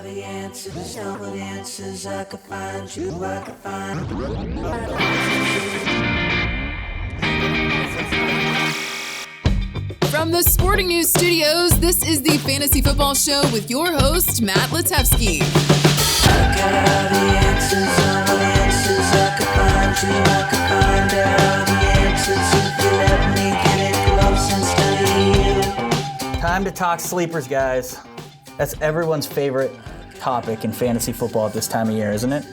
the answers, no answers. I could find you, I could find From the Sporting News Studios, this is the Fantasy Football Show with your host, Matt Litevsky. I got all the answers, all the answers. I could find you, I could find all the answers. If you let me get it close and study you. Time to talk sleepers, guys. That's everyone's favorite topic in fantasy football at this time of year, isn't it?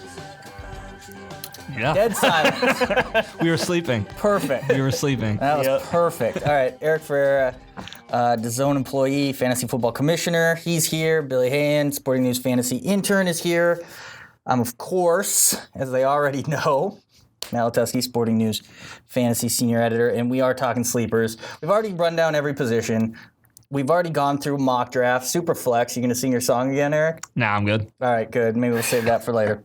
Yeah. Dead silence. We were sleeping. Perfect. We were sleeping. That was perfect. All right, Eric Ferreira, DAZN employee, fantasy football commissioner. He's here. Billy Hand, Sporting News fantasy intern, is here. I'm, of course, as they already know, Matt Litevsky, Sporting News fantasy senior editor, and we are talking sleepers. We've already run down every position. We've already gone through mock draft, super flex. You gonna sing your song again, Eric? Nah, I'm good. All right, good. Maybe we'll save that for later.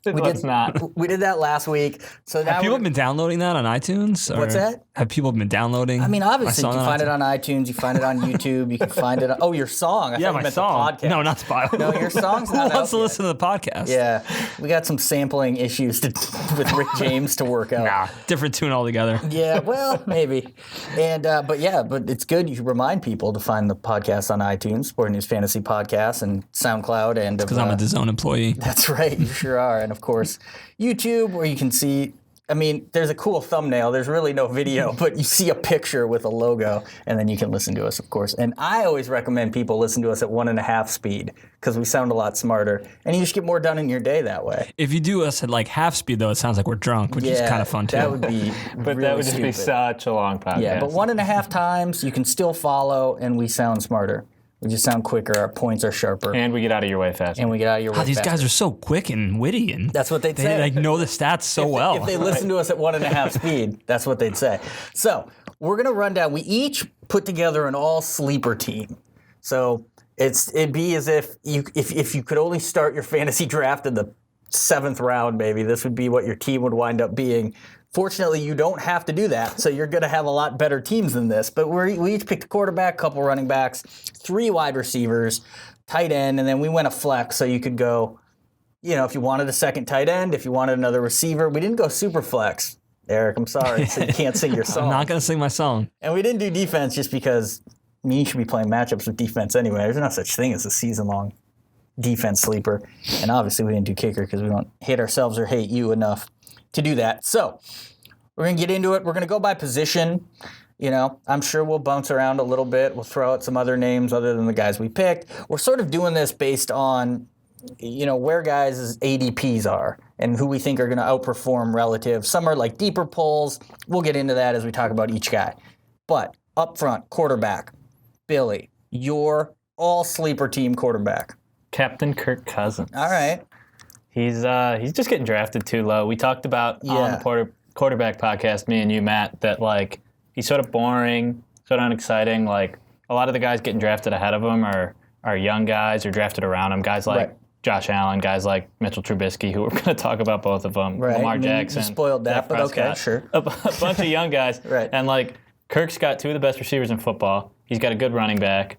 Let's not. We did that last week. So now Have people been downloading that on iTunes? Or What's that? Have people been downloading? I mean, obviously, you my can song find it on iTunes. You find it on YouTube. You can find it on... Oh, your song. I Yeah, thought you my meant song. the podcast. No, not Spotify. No, your song's Who not wants out to yet. listen to the podcast? Yeah. We got some sampling issues with Rick James to work out. Nah, different tune altogether. Yeah, well, maybe. And but it's good you remind people to find the podcast on iTunes, Sporting News Fantasy Podcast, and SoundCloud. And Because I'm a DAZN employee. That's right, you sure are. And of course, YouTube, where you can see, I mean, there's a cool thumbnail. There's really no video, but you see a picture with a logo, and then you can listen to us, of course. And I always recommend people listen to us at 1.5 speed, because we sound a lot smarter, and you just get more done in your day that way. If you do us at like half speed, though, it sounds like we're drunk, which is kind of fun, too. That would be But really that would just be stupid. such a long podcast. Yeah, but 1.5 times, you can still follow, and we sound smarter. We just sound quicker. Our points are sharper. And we get out of your way faster. And we get out of your way These faster. guys are so quick and witty, and That's what they'd they say. like know the stats so well. If they listen to us at 1.5 speed, that's what they'd say. So we're gonna run down. We each put together an all sleeper team. So it'd be as if you could only start your fantasy draft in the 7th round, maybe this would be what your team would wind up being. Fortunately, you don't have to do that, so you're going to have a lot better teams than this. But we each picked a quarterback, couple running backs, 3 wide receivers, tight end, and then we went a flex, so you could go, if you wanted a second tight end, if you wanted another receiver. We didn't go super flex, Eric. I'm sorry, so you can't sing your song. I'm not going to sing my song. And we didn't do defense just because you should be playing matchups with defense anyway. There's no such thing as a season-long defense sleeper. And obviously, we didn't do kicker because we don't hate ourselves or hate you enough to do that. So we're going to get into it. We're going to go by position. I'm sure we'll bounce around a little bit. We'll throw out some other names other than the guys we picked. We're sort of doing this based on, where guys' ADPs are and who we think are going to outperform relative. Some are like deeper polls. We'll get into that as we talk about each guy. But up front, quarterback, Billy, your all sleeper team quarterback. Captain Kirk Cousins. All right. He's just getting drafted too low. We talked about on the quarterback podcast, me and you, Matt, that like he's sort of boring, sort of unexciting. Like a lot of the guys getting drafted ahead of him are young guys or drafted around him. Guys like Josh Allen, guys like Mitchell Trubisky, who we're going to talk about both of them. Right. Lamar Jackson. You spoiled that, Dak but okay, Prescott. sure. A bunch of young guys. Right. And like Kirk's got 2 of the best receivers in football. He's got a good running back.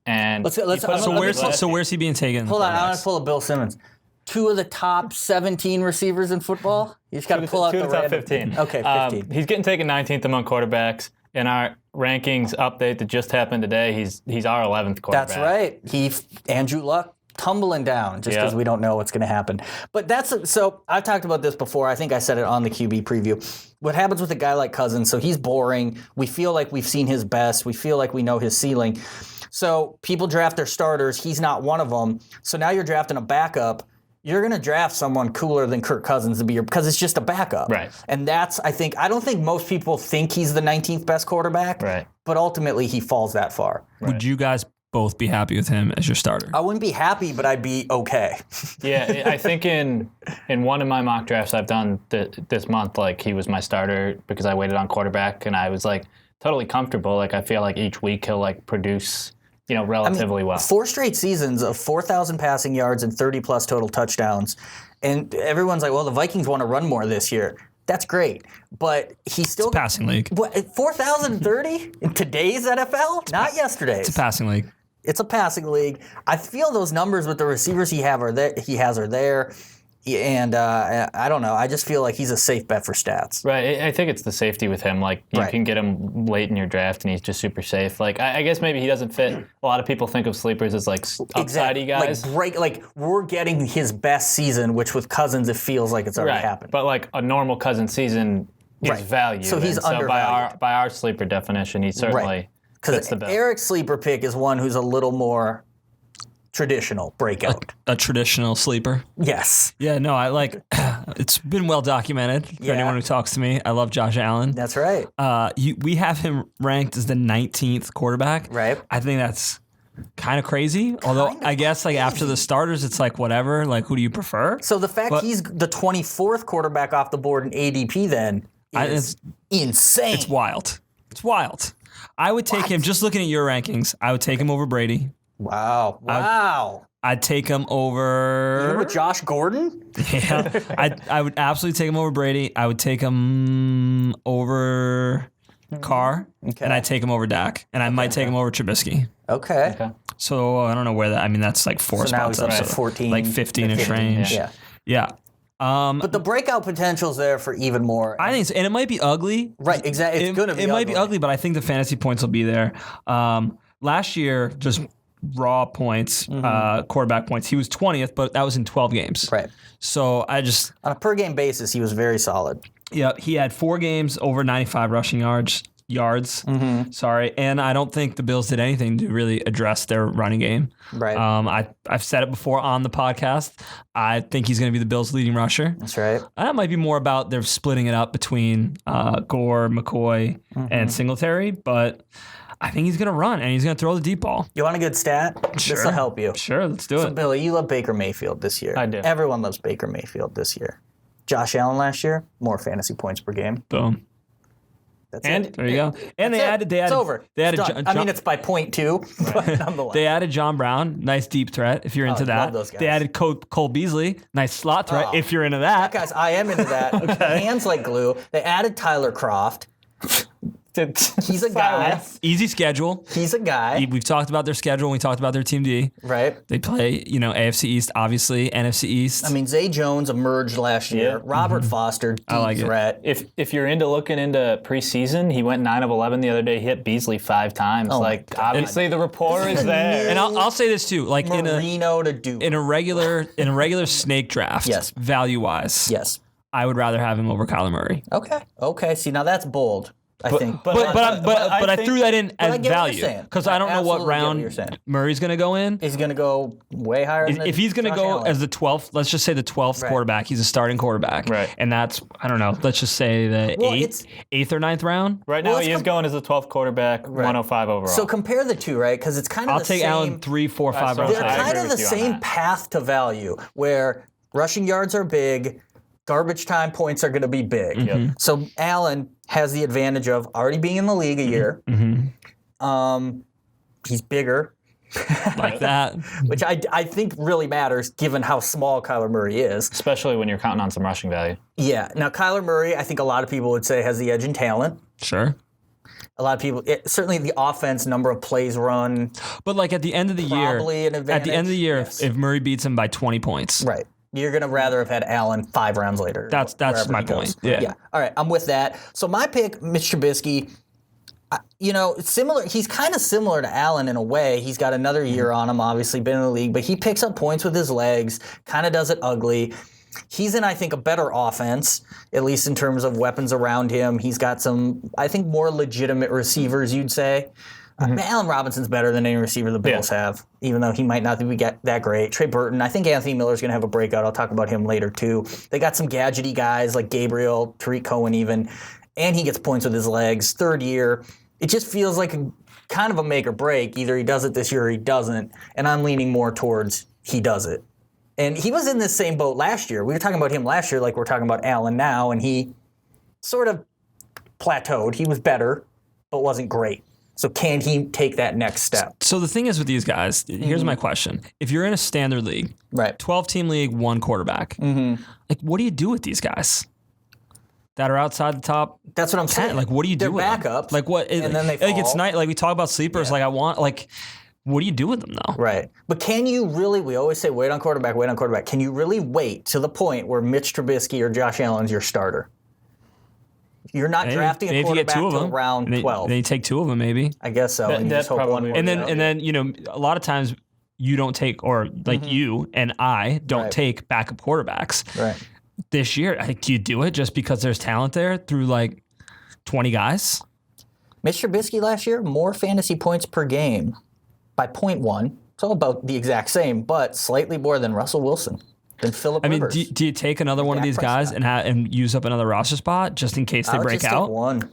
And Let's- you put him So on the where's list. he being taken? Hold on, I want to pull up Bill Simmons. 2 of the top 17 receivers in football? You just got to pull out 2 the of the top random. 15. Okay, 15. He's getting taken 19th among quarterbacks. In our rankings update that just happened today, he's our 11th quarterback. That's right. Andrew Luck tumbling down just because we don't know what's going to happen. But so I've talked about this before. I think I said it on the QB preview. What happens with a guy like Cousins? So he's boring. We feel like we've seen his best. We feel like we know his ceiling. So people draft their starters. He's not one of them. So now you're drafting a backup. You're going to draft someone cooler than Kirk Cousins to be because it's just a backup. Right. And I don't think most people think he's the 19th best quarterback. Right. But ultimately he falls that far. Would you guys both be happy with him as your starter? I wouldn't be happy, but I'd be okay. Yeah, I think in one of my mock drafts I've done this month, like he was my starter because I waited on quarterback and I was like totally comfortable. Like I feel like each week he'll like produce relatively well. 4 straight seasons of 4,000 passing yards and 30-plus total touchdowns. And everyone's like, well, the Vikings want to run more this year. That's great. But he's still... It's a passing league. What, 4,030 in today's NFL? Not yesterday's. It's a passing league. It's a passing league. I feel those numbers with the receivers he has are there. And I don't know. I just feel like he's a safe bet for stats. Right. I think it's the safety with him. Like, you can get him late in your draft, and he's just super safe. Like, I guess maybe he doesn't fit. A lot of people think of sleepers as, like, upsidey guys. Like we're getting his best season, which with Cousins, it feels like it's already happened. But, like, a normal Cousins season is value. So he's undervalued. So by our sleeper definition, he certainly fits the bill. Eric's sleeper pick is one who's a little more traditional breakout. A traditional sleeper. Yes. Yeah, no, I like it's been well documented for anyone who talks to me. I love Josh Allen. That's right. We have him ranked as the 19th quarterback. Right. I think that's kind of crazy. Although I guess like after the starters, it's like whatever. Like, who do you prefer? So the fact he's the 24th quarterback off the board in ADP then is insane. It's wild. It's wild. I would take him, just looking at your rankings, I would take him over Brady. Wow. I'd take him over... Even with Josh Gordon? Yeah. I would absolutely take him over Brady. I would take him over Carr. Okay. And I'd take him over Dak. And I might take him over Trubisky. Okay. So I don't know where that... I mean, that's like four spots now he's up. up to 14. Like 15-ish range. Yeah. But the breakout potential's there for even more. I think so. And it might be ugly. Right, exactly. It's going to be ugly. It might be ugly, but I think the fantasy points will be there. Last year, just raw points, quarterback points, he was 20th, but that was in 12 games. Right. So I just... On a per-game basis, he was very solid. Yeah, he had 4 games over 95 rushing yards. Sorry. And I don't think the Bills did anything to really address their running game. Right. I've said it before on the podcast. I think he's going to be the Bills' leading rusher. That's right. That might be more about they're splitting it up between Gore, McCoy, and Singletary, but I think he's going to run, and he's going to throw the deep ball. You want a good stat? Sure. This will help you. Sure, let's do So, it. Billy, you love Baker Mayfield this year. I do. Everyone loves Baker Mayfield this year. Josh Allen last year, more fantasy points per game. Boom. That's And it. There you go. And That's they added. It's over. They added. It's done. John, I mean, it's by 0.2, but nonetheless. they added John Brown, nice deep threat if you're into I that. love those guys. They added Cole Beasley, nice slot threat if you're into that. Guys, I am into that. Hands like glue. They added Tyler Kroft. He's a guy. Easy schedule. He's a guy. We've talked about their schedule when we talked about their Team D. Right. They play, AFC East, obviously, NFC East. I mean, Zay Jones emerged last year. Robert Foster, deep like it. threat. If you're into looking into preseason, he went 9 of 11 the other day. He hit Beasley 5 times. Obviously the rapport is there. And I'll say this too, like Marino to Duke. in a regular snake draft, Yes. value wise, Yes. I would rather have him over Kyler Murray. Okay. See, now that's bold. I think. But I threw that in as I get what you're value saying. because I don't know what absolutely get what round you're saying. Murray's going to go in. He's going to go way higher than If he's going to Josh go Allen. as the 12th, let's just say the 12th quarterback, he's a starting quarterback. Right. And that's, I don't know, let's just say the Well, 8th or 9th round. Right now, he is going as the 12th quarterback, 105 overall. So compare the two, right? Because it's kind of I'll the take same. Allen 3, 4, 5 rounds. They're I kind agree of the with you on same that. path to value, where rushing yards are big, garbage time points are going to be big. So Allen has the advantage of already being in the league a year. He's bigger, Like that. which I think really matters given how small Kyler Murray is. especially when you're counting on some rushing value. Yeah. Now Kyler Murray, I think a lot of people would say has the edge in talent. Sure. A lot of people, certainly the offense, number of plays run, But like at the end of the year, probably an advantage. at the end of the year, Yes. if Murray beats him by 20 points, Right. You're going to rather have had Allen 5 rounds later. That's wherever my he goes. point. Yeah. All right. I'm with that. So my pick, Mitch Trubisky, similar. He's kind of similar to Allen in a way. He's got another year on him, obviously been in the league, but he picks up points with his legs, kind of does it ugly. He's in, I think, a better offense, at least in terms of weapons around him. He's got some, I think, more legitimate receivers, you'd say. Allen Robinson's better than any receiver the Bills have, even though he might not be that great. Trey Burton, I think Anthony Miller's going to have a breakout. I'll talk about him later, too. They got some gadgety guys like Gabriel, Tariq Cohen even, and he gets points with his legs. 3rd year. It just feels like kind of a make or break. Either he does it this year or he doesn't, and I'm leaning more towards he does it. And he was in this same boat last year. We were talking about him last year like we're talking about Allen now, and he sort of plateaued. He was better, but wasn't great. So can he take that next step? So the thing is with these guys, here's my question. If you're in a standard league, Right. 12-team league, 1 quarterback, like what do you do with these guys that are outside the top That's what I'm 10? saying. Like what do you do They're with them? backups. Like what? and then they Like it's fall. nice. Like we talk about sleepers. Yeah. Like I want like what do you do with them though? Right. But can you really, we always say wait on quarterback. Can you really wait to the point where Mitch Trubisky or Josh Allen's your starter? You're not drafting a quarterback till round 12. They take 2 of them maybe. I guess so. And you just hope one and then a lot of times you don't take, or like you and I don't take backup quarterbacks. Right. This year, I think, do you do it just because there's talent there through like 20 guys? Mitch Trubisky last year, more fantasy points per game by 0.1. It's all about the exact same, but slightly more than Russell Wilson, than Phillip Rivers. Do you take another one of these guys and use up another roster spot just in case they break out? Take one.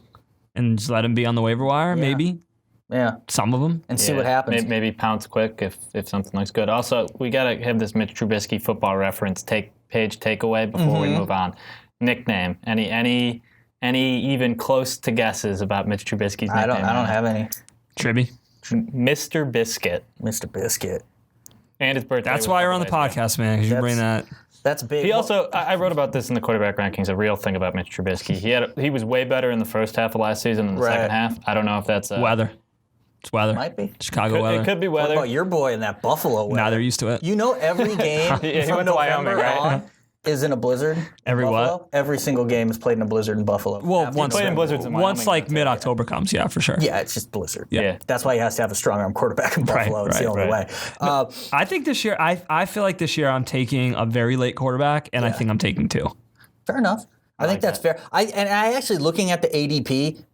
And just let them be on the waiver wire, maybe? Yeah. Some of them. And see what happens. Maybe pounce quick if something looks good. Also, we got to have this Mitch Trubisky football reference takeaway before we move on. Nickname. Any even close to guesses about Mitch Trubisky's nickname? I don't have any. Tribby. Mr. Biscuit. Mr. Biscuit. And his birthday. That's why you're on the podcast, man, because you bring that. That's big. He also, I wrote about this in the quarterback rankings, a real thing about Mitch Trubisky. He was way better in the first half of last season than the second half. I don't know if that's weather. It's weather. Might be. Chicago weather. It could be weather. What about your boy in that Buffalo weather? Nah, they're used to it. You know every game he from went to November Wyoming, right? on is in a blizzard. Every Buffalo. what? Every single game is played in a blizzard in Buffalo. Well, once played in blizzards in Wyoming, once like mid-October comes, yeah, for sure. Yeah, it's just blizzard. Yeah. That's why he has to have a strong arm quarterback in Buffalo. It's the only way. I think this year, I feel like this year I'm taking a very late quarterback, and I think I'm taking 2. Fair enough. I think that's fair. I actually, looking at the ADP,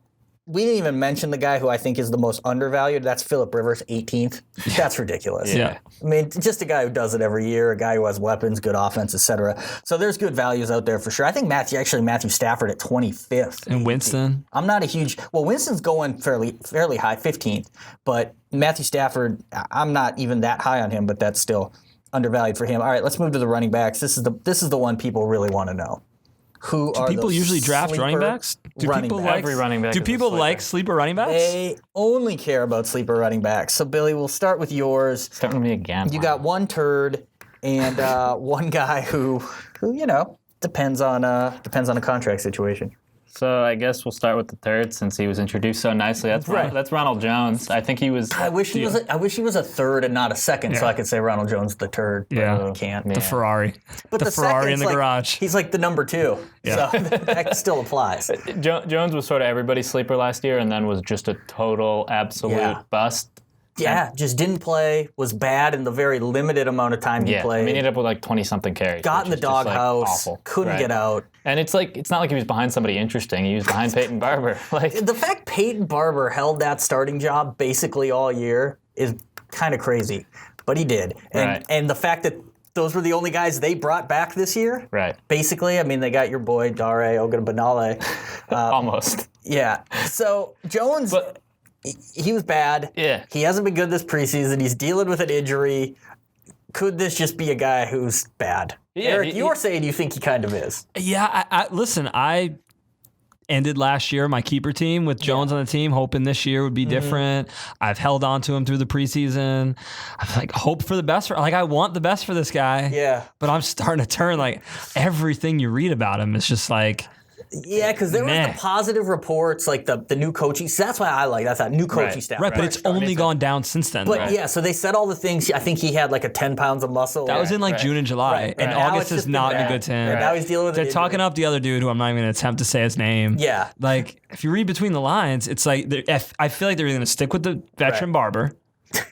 we didn't even mention the guy who I think is the most undervalued. That's Phillip Rivers, 18th. That's ridiculous. Yeah. I mean, just a guy who does it every year, a guy who has weapons, good offense, etc. So there's good values out there for sure. I think Matthew Stafford at 25th. And Winston. I'm not a huge. Well, Winston's going fairly high, 15th. But Matthew Stafford, I'm not even that high on him, but that's still undervalued for him. All right, let's move to the running backs. This is the one people really want to know. Who Do are people those usually draft sleeper running backs? Do running people backs? like Every running back Do is a people sleeper. like sleeper running backs? They only care about sleeper running backs. So, Billy, we'll start with yours. Starting with me again. You got one turd and one guy who depends on a contract situation. So I guess we'll start with the third since he was introduced so nicely. That's Ronald Jones. I think he was. I wish he was a third and not a second, so I could say Ronald Jones the turd. But Yeah. I can't. The Ferrari. But the Ferrari in second's the like- garage. He's like the number 2. Yeah. So that still applies. Jones was sort of everybody's sleeper last year, and then was just a total absolute bust. Yeah, just didn't play, was bad in the very limited amount of time he Yeah, played. I mean, he ended up with like 20-something carries. Got in which the is just, doghouse, awful. couldn't get out. And it's not like he was behind somebody interesting. He was behind Payton Barbour. The fact Payton Barbour held that starting job basically all year is kind of crazy, but he did. And the fact that those were the only guys they brought back this year, Right. basically, I mean, they got your boy Dare Ogunbonale. Almost. Yeah. So Jones, he was bad. Yeah. He hasn't been good this preseason. He's dealing with an injury. Could this just be a guy who's bad? Yeah, Eric, you're saying you think he kind of is. Yeah, listen, I ended last year my keeper team with Jones on the team, hoping this year would be different. I've held on to him through the preseason. I've hope for the best. I want the best for this guy. Yeah. But I'm starting to turn everything you read about him is just Yeah, because there was the positive reports, like the new coaching. So that's why I like that new coaching staff. Right, but it's only gone down since then. But yeah, so they said all the things. I think he had like 10 pounds of muscle. That was in June and July, and Now August it's is just not been in a bad. good time. Now he's dealing with They're an talking injury. up the other dude who I'm not even going to attempt to say his name. Yeah. If you read between the lines, it's I feel like they're going to stick with the veteran Barber,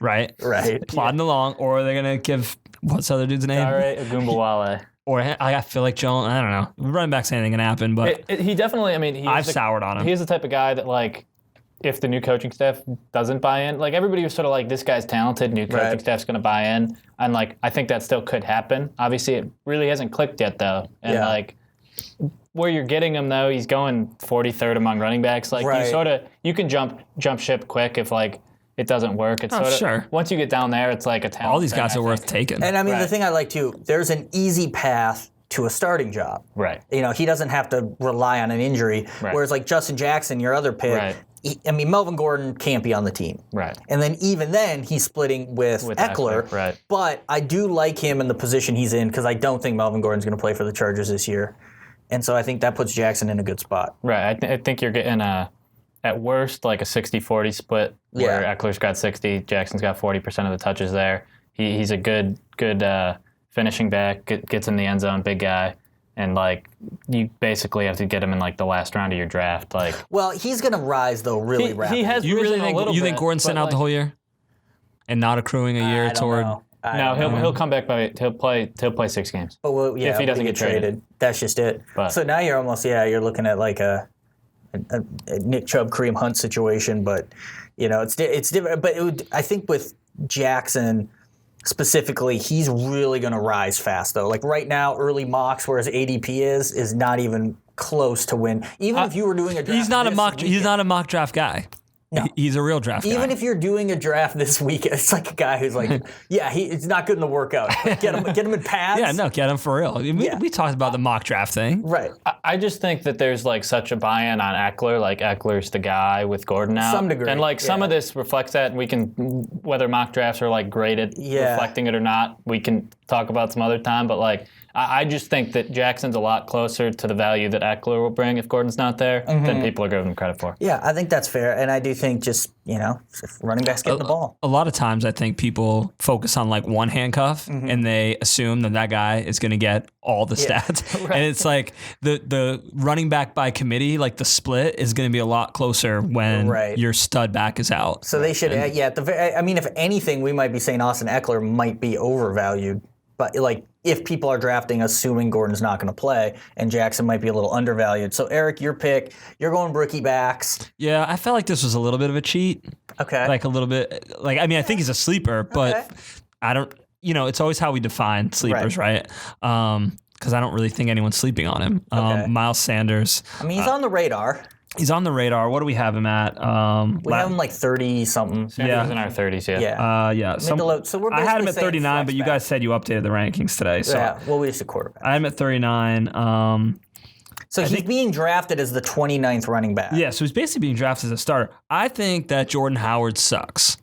right? Right. Plodding along, or they're going to give what's the other dude's name? Dare Ogunbonale. Or I feel like Jones. I don't know. Running back's anything can happen, but He definitely. I mean, I've soured on him. He's the type of guy that if the new coaching staff doesn't buy in, everybody was sort of this guy's talented, new coaching staff's going to buy in, and I think that still could happen. Obviously, it really hasn't clicked yet though, and where you're getting him though, he's going 43rd among running backs. You can jump ship quick if it doesn't work. It's sure. Once you get down there, it's like a talent. all these thing, guys I are worth think. taking. And I mean, the thing I like too, there's an easy path to a starting job. Right. He doesn't have to rely on an injury. Right. Whereas Justin Jackson, your other pick, Right. Melvin Gordon can't be on the team. Right. And then even then, he's splitting with Eckler. Right. But I do like him in the position he's in because I don't think Melvin Gordon's going to play for the Chargers this year. And so I think that puts Jackson in a good spot. Right. I think you're getting at worst like a 60-40 split where Eckler's got 60, Jackson's got 40% of the touches there. He's a good finishing back, gets in the end zone, big guy. And, like, you basically have to get him in, like, the last round of your draft. Like, well, he's going to rise, though, really rapidly. He has You really risen a little think bit, Gordon's sitting out the whole year? And not accruing a year toward... No, he'll come back he'll play 6 games. But if he doesn't get traded. That's just it. But, so now you're almost, you're looking at, like, a Nick Chubb, Kareem Hunt situation. But, it's different. But I think with Jackson... Specifically, he's really going to rise fast, though. Like right now, early mocks, where his ADP is not even close to win. Even if you were doing a draft, he's not a mock draft guy. No. He's a real draft guy. Even if you're doing a draft this week, it's like a guy who's like, it's not good in the workout. Like, get him in pads. Get him for real. We talked about the mock draft thing. Right. I just think that there's like such a buy-in on Eckler. Like Eckler's the guy with Gordon out. Some degree. And like some of this reflects that. And we can, whether mock drafts are like graded, reflecting it or not, we can talk about some other time. But like, I just think that Jackson's a lot closer to the value that Eckler will bring if Gordon's not there than people are giving him credit for. Yeah, I think that's fair. And I do think just, if running backs get the ball. A lot of times I think people focus on like one handcuff and they assume that guy is going to get all the stats. Right. And it's like the running back by committee, like the split is going to be a lot closer when your stud back is out. So they should, if anything, we might be saying Austin Eckler might be overvalued. But like if people are drafting assuming Gordon's not going to play and Jackson might be a little undervalued. So Eric, your pick, you're going rookie backs. Yeah, I felt like this was a little bit of a cheat. Okay. Like a little bit. Like I think he's a sleeper, but I don't. It's always how we define sleepers, right? Because I don't really think anyone's sleeping on him. Miles Sanders. He's on the radar. He's on the radar. What do we have him at? We have him like 30-something. Sanders in our 30s, So we're I had him at basically 39, but you guys said you updated the rankings today. So we just a quarterback. I had him at 39. So he's being drafted as the 29th running back. Yeah, so he's basically being drafted as a starter. I think that Jordan Howard sucks.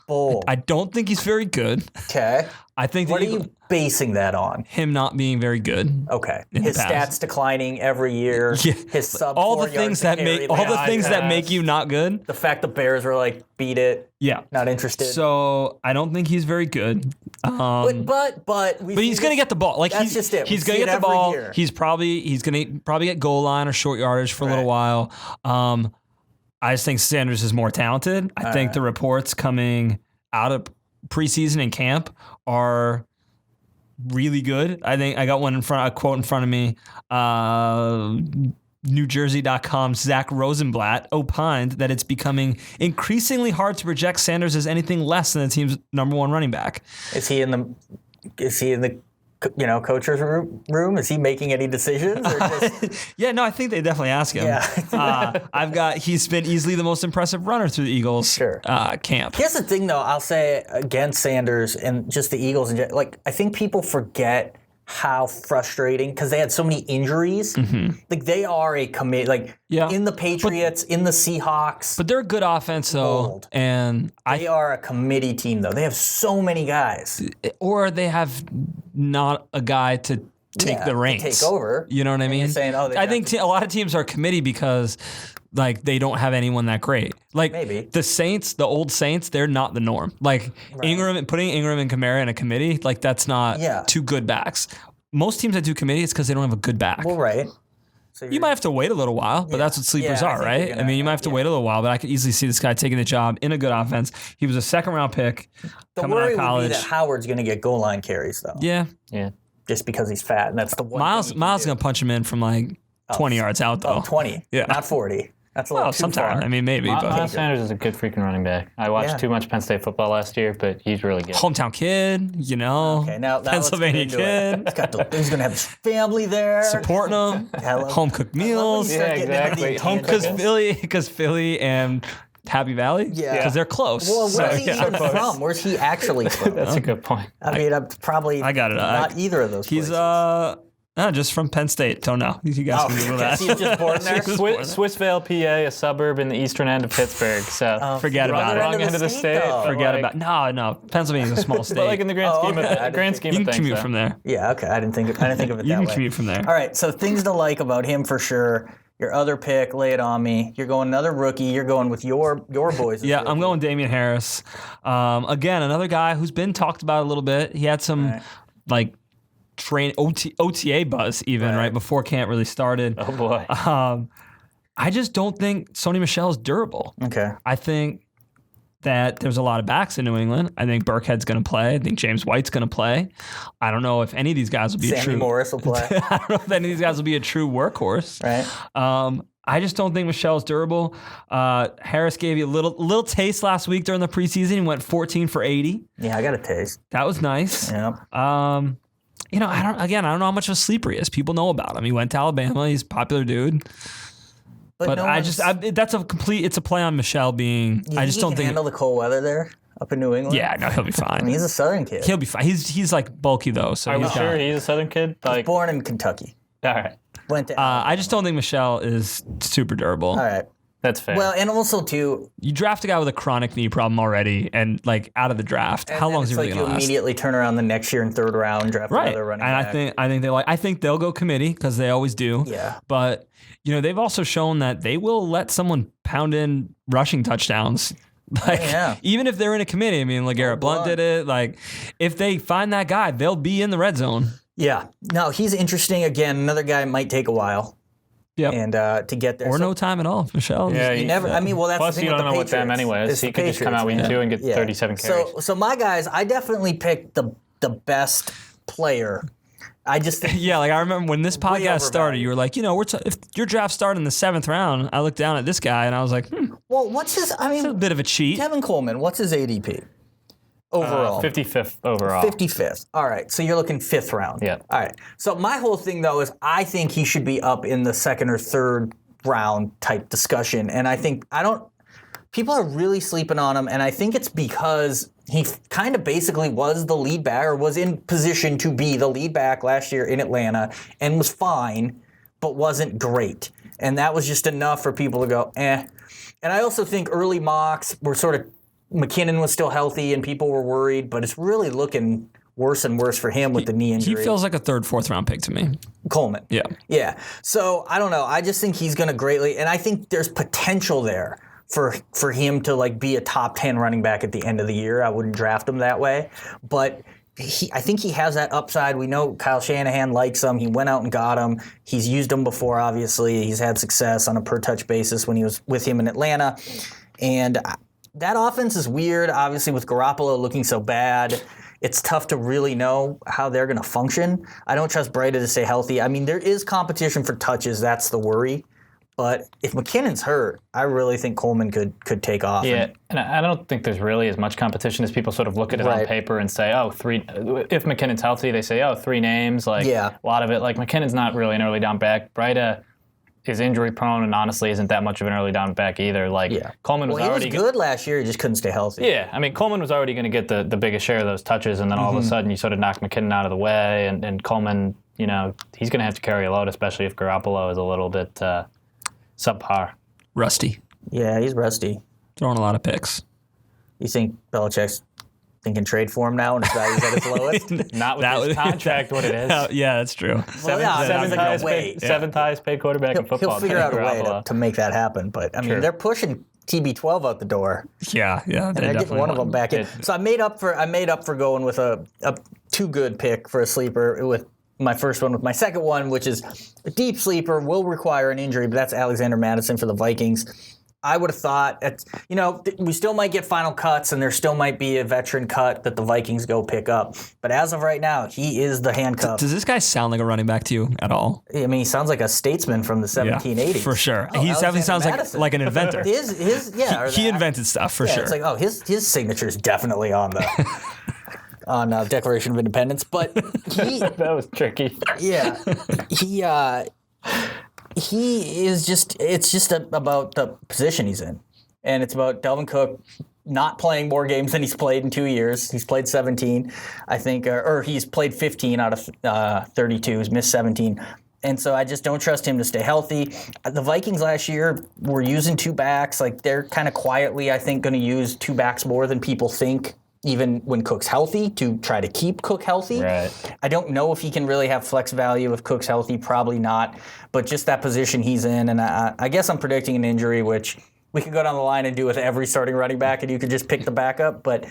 Bold. I don't think he's very good. Okay. I think what are you basing that on? Him not being very good. Okay. His stats declining every year. Yeah. His sub all the things that make you not good. The fact the Bears were like beat it. Yeah. Not interested. So I don't think he's very good. But he's gonna get the ball. Like that's just it. He's gonna get the ball. Year. He's gonna get goal line or short yardage for a little while. I just think Sanders is more talented. I think the reports coming out of preseason and camp are really good. I think I got a quote in front of me. NewJersey.com's Zach Rosenblatt opined that it's becoming increasingly hard to project Sanders as anything less than the team's number one running back. Is he in the coach's room? Is he making any decisions? Or just... I think they definitely ask him. Yeah. He's been easily the most impressive runner through the Eagles camp. Here's the thing, though. I'll say against Sanders and just the Eagles, I think people forget how frustrating because they had so many injuries. Like they are a commit. In the Patriots, in the Seahawks. But they're a good offense, though, and they are a committee team, though. They have so many guys, or they have not a guy to take the reins, take over. You know what I mean? You're saying, I think a lot of teams are committee because. Like they don't have anyone that great. Like maybe the Saints, the old Saints, they're not the norm. Like putting Ingram and Kamara in a committee, like that's not two good backs. Most teams that do committee, it's because they don't have a good back. Well, right. So you might have to wait a little while, but that's what sleepers are, right? You might have to wait a little while, but I could easily see this guy taking the job in a good offense. He was a second-round pick coming out of college. The worry would be that Howard's going to get goal line carries, though. Yeah. Just because he's fat, and that's the one. Miles going to punch him in from 20 yards out, though. 20. Yeah. Not 40. That's a little too sometime. far. I mean, maybe. Miles Sanders is a good freaking running back. I watched too much Penn State football last year, but he's really good. Hometown kid, Okay, now Pennsylvania kid. He's going to have his family there. Supporting him. Home cooked meals. Yeah, exactly. Because Philly and Happy Valley? Yeah. Because they're close. Well, where's he even from? Where's he actually from? That's a good point. I mean, I'm probably I got it. not either of those places. He's just from Penn State. Don't know. You guys can Google that. He's just born there? Swissvale, PA, a suburb in the eastern end of Pittsburgh. So forget about it. Wrong end of the state. Forget about it. No. Pennsylvania's a small state. But in the grand scheme of things. You can commute from there. Yeah, okay. I didn't think of it that way. You can commute from there. All right, so things to like about him for sure. Your other pick, lay it on me. You're going another rookie. You're going with your boys. Yeah, I'm going Damien Harris. Again, another guy who's been talked about a little bit. He had some OTA buzz even right before camp really started. Oh boy. I just don't think Sony Michel is durable. Okay. I think that there's a lot of backs in New England. I think Burkhead's going to play. I think James White's going to play. I don't know if any of these guys will be Sammy a true. Morris will play. I don't know if any of these guys will be a true workhorse. Right. I just don't think Michel's durable. Harris gave you a little taste last week during the preseason. He went 14 for 80. Yeah, I got a taste. That was nice. Yep. I don't know how much of a sleeper he is. People know about him. He went to Alabama. He's a popular dude. But no it's a play on Michel being. I just don't think handle the cold weather there up in New England. Yeah, no, he'll be fine. I mean, he's a Southern kid. He'll be fine. He's like bulky though, so Are we sure he's a Southern kid? Like, born in Kentucky. all right, Went to. I just don't think Michel is super durable. all right. that's fair. Well, and also too. You draft a guy with a chronic knee problem already, and like out of the draft, how long is he really like going to you last? immediately turn around the next year in third round, draft Right, another running and back. I think they'll go committee because they always do. Yeah. But they've also shown that they will let someone pound in rushing touchdowns. Like even if they're in a committee. I mean, LeGarrette Blount did it. Like if they find that guy, they'll be in the red zone. Yeah. No, he's interesting. Again, another guy might take a while. Yep. And to get there. Or no time at all, Michel. Yeah, You never. I mean, well, that's plus the thing you with don't the know with them Patriots. anyways. It's He the could just come out Patriots, week 2 and get 37 carries. So my guys, I definitely picked the best player. I just think Yeah, like I remember when this podcast started, you were like, if your draft started in the 7th round, I looked down at this guy and I was like, well, what's his? I it's a mean, bit of a cheat. Kevin Coleman. What's his ADP overall? 55th overall. 55th. All right. So you're looking 5th round. Yeah. All right. So my whole thing though is I think he should be up in the 2nd or 3rd round type discussion, and people are really sleeping on him, and I think it's because he kind of basically was the lead back or was in position to be the lead back last year in Atlanta and was fine, but wasn't great. And that was just enough for people to go, eh. And I also think early mocks were sort of, McKinnon was still healthy and people were worried, but it's really looking worse and worse for him with the knee injury. He feels like a 3rd, 4th round pick to me. Coleman. Yeah. Yeah. So I don't know. I just think he's going to greatly, and I think there's potential there for him to like be a top 10 running back at the end of the year. I wouldn't draft him that way, but I think he has that upside. We know Kyle Shanahan likes him. He went out and got him. He's used him before, obviously. He's had success on a per touch basis when he was with him in Atlanta. And that offense is weird, obviously, with Garoppolo looking so bad. It's tough to really know how they're going to function. I don't trust Breida to stay healthy. I mean, there is competition for touches. That's the worry. But if McKinnon's hurt, I really think Coleman could take off. Yeah, and I don't think there's really as much competition as people sort of look at it on paper and say, if McKinnon's healthy, they say, 3 names. Like, a lot of it, like McKinnon's not really an early down back. Breida is injury prone and honestly isn't that much of an early down back either. Like, Coleman was already good last year, he just couldn't stay healthy. Yeah, I mean, Coleman was already going to get the biggest share of those touches, and then all of a sudden you sort of knock McKinnon out of the way, and Coleman, he's going to have to carry a load, especially if Garoppolo is a little bit subpar. Rusty. Yeah, he's rusty. Throwing a lot of picks. You think Belichick's thinking trade for him now and his value's at its lowest? Not with his contract, what it is. Yeah, that's true. Seventh highest paid quarterback in football. He'll figure out a way to make that happen. But, I mean, they're pushing TB12 out the door. Yeah. And they're getting one of them back in. So I made up for going with a too good pick for a sleeper with my first one. With my second one, which is a deep sleeper, will require an injury, but that's Alexander Madison for the Vikings. I would have thought, we still might get final cuts, and there still might be a veteran cut that the Vikings go pick up. But as of right now, he is the handcuff. Does this guy sound like a running back to you at all? I mean, he sounds like a statesman from the 1780s. For sure. He definitely sounds like an inventor. He invented stuff, for sure. It's like, his signature is definitely on the... on Declaration of Independence, but that was tricky. Yeah, he is just. It's just about the position he's in, and it's about Dalvin Cook not playing more games than he's played in 2 years. He's played 17, I think, or he's played 15 out of 32. He's missed 17. And so I just don't trust him to stay healthy. The Vikings last year were using 2 backs. Like, they're kind of quietly, I think, going to use 2 backs more than people think even when Cook's healthy, to try to keep Cook healthy. Right. I don't know if he can really have flex value if Cook's healthy. Probably not. But just that position he's in, and I guess I'm predicting an injury, which we could go down the line and do with every starting running back, and you could just pick the backup. But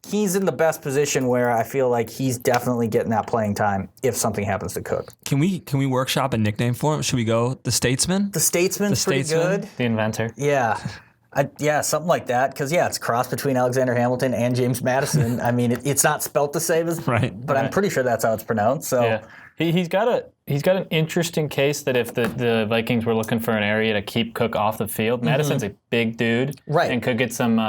he's in the best position where I feel like he's definitely getting that playing time if something happens to Cook. Can we workshop a nickname for him? Should we go the Statesman? The Statesman's pretty good. The inventor. Yeah. Yeah, something like that. Because, it's a cross between Alexander Hamilton and James Madison. I mean, it's not spelt the same as, but I'm pretty sure that's how it's pronounced. So yeah. He's got an interesting case that if the Vikings were looking for an area to keep Cook off the field, Madison's a big dude, right, and could get some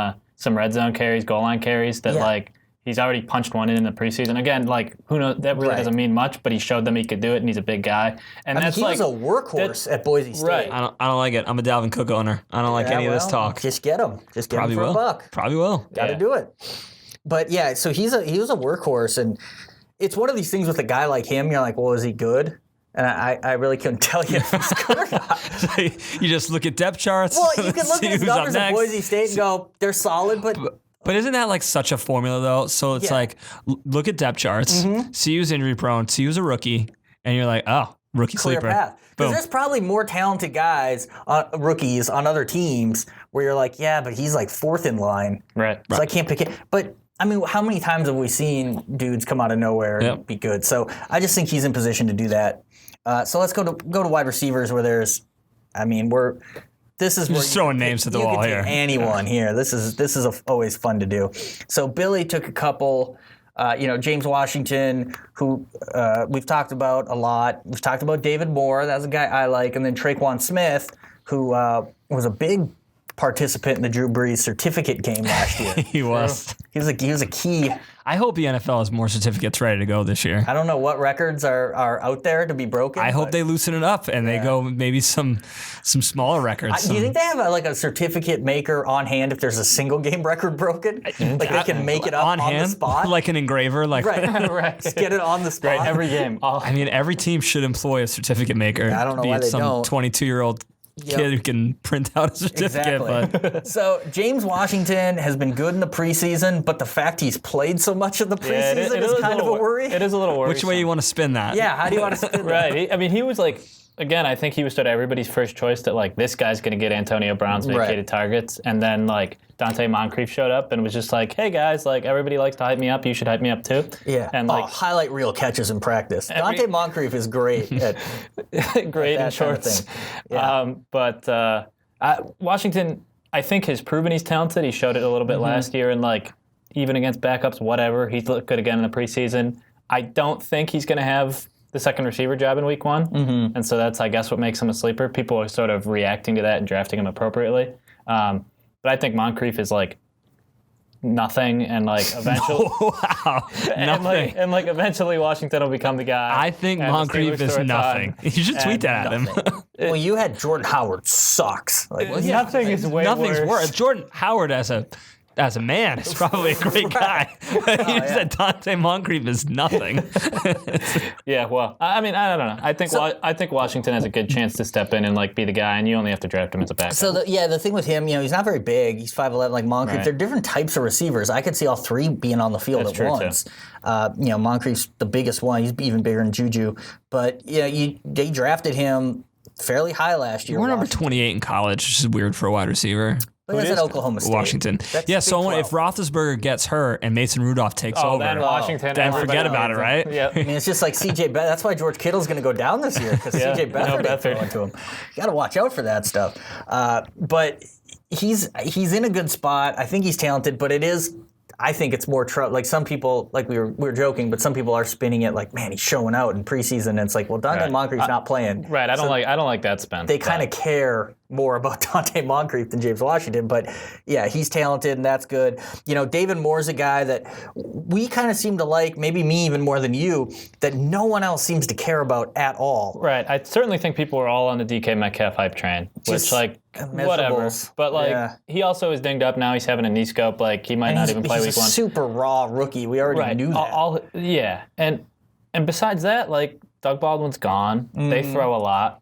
red zone carries, goal line carries that like he's already punched one in the preseason. Again, like who knows? That really doesn't mean much, but he showed them he could do it, and he's a big guy. And I mean, he was a workhorse at Boise State. Right. I don't like it. I'm a Dalvin Cook owner. I don't like any of this talk. Just get him. Just get Probably him for will. a buck. Probably will. Got to do it. But yeah, so he was a workhorse, and it's one of these things with a guy like him. You're like, well, is he good? And I really couldn't tell you if he's good or not. You just look at depth charts. Well, you can look see at his who's up numbers at next. Boise State and go, they're solid, But isn't that like such a formula though? So it's like, look at depth charts, see who's injury prone, see who's a rookie, and you're like, oh, rookie clear sleeper. path. Because there's probably more talented guys, rookies on other teams where you're like, yeah, but he's like fourth in line. Right. So I can't pick it. But I mean, how many times have we seen dudes come out of nowhere and be good? So I just think he's in position to do that. So let's go to wide receivers where there's, I mean, this is where just throwing names at the wall here. Anyone here. This is always fun to do. So Billy took a couple. James Washington, who we've talked about a lot. We've talked about David Moore. That's a guy I like. And then Traquan Smith, who was a big participant in the Drew Brees certificate game last year. He was. He was a key. I hope the NFL has more certificates ready to go this year. I don't know what records are out there to be broken. I hope they loosen it up and they go maybe some smaller records. Do you think they have a certificate maker on hand if there's a single game record broken? Like they can make it up on hand, the spot? like an engraver? Like Right. Just get it on the spot. Right. Every game. I mean, every team should employ a certificate maker. I don't know be why it they some don't. 22-year-old kid who can print out a certificate. Exactly. But So James Washington has been good in the preseason, but the fact he's played so much in the preseason is kind of a worry. It is a little worrisome. which way you want to spin that? Yeah, how do you want to spin that? Right. I mean, he was like, again, I think he was sort of everybody's first choice that like this guy's going to get Antonio Brown's vacated targets, and then like Dante Moncrief showed up and was just like, hey guys, like everybody likes to hype me up, you should hype me up too. Yeah. And like highlight reel catches in practice. Dante Moncrief is great at great in that kind of shorts. thing. Yeah. But Washington, I think has proven he's talented. He showed it a little bit last year, and like even against backups, whatever, he's looked good again in the preseason. I don't think he's going to have the second receiver job in week one, and so that's, I guess, what makes him a sleeper. People are sort of reacting to that and drafting him appropriately. But I think Moncrief is like nothing, and like eventually, Wow. Nothing. and eventually Washington will become the guy. I think and the Moncrief Steelers is throw a nothing. ton. You should tweet that at him. Well, you had Jordan Howard sucks. Like, Nothing is way Nothing's worse. worse. Jordan Howard as a man is probably a great guy. You said Dante Moncrief is nothing. Yeah, well, I mean, I don't know. I think Washington has a good chance to step in and like be the guy, and you only have to draft him as a backup. So the thing with him, he's not very big. He's 5'11", like Moncrief. Right. They're different types of receivers. I could see all three being on the field That's at true, once. Moncrief's the biggest one. He's even bigger than Juju. But they drafted him fairly high last year. We're number 28 in college, which is weird for a wide receiver. But that's at Oklahoma State. Washington. That's Yeah, Big so 12. if Roethlisberger gets hurt and Mason Rudolph takes over, then Washington. then everybody forget about it, knows right? Yep. I mean, it's just like C.J. Beathard. That's why George Kittle's going to go down this year, because Yeah, C.J. Beathard no ain't throwing to him. You got to watch out for that stuff. But he's in a good spot. I think he's talented, but I think it's more like some people, like we were joking, but some people are spinning it like, man, he's showing out in preseason, and it's like, well, Dante Moncrief's not playing. Right. I don't like that spin. They kind of care more about Dante Moncrief than James Washington, but yeah, he's talented and that's good. David Moore's a guy that we kind of seem to like, maybe me even more than you, that no one else seems to care about at all. Right. I certainly think people are all on the DK Metcalf hype train, Just which like whatever. miserable. But like Yeah. he also is dinged up now. He's having a knee scope. Like he might not even play he's week a one. super raw rookie. We already knew that. Yeah. And besides that, like Doug Baldwin's gone. They throw a lot.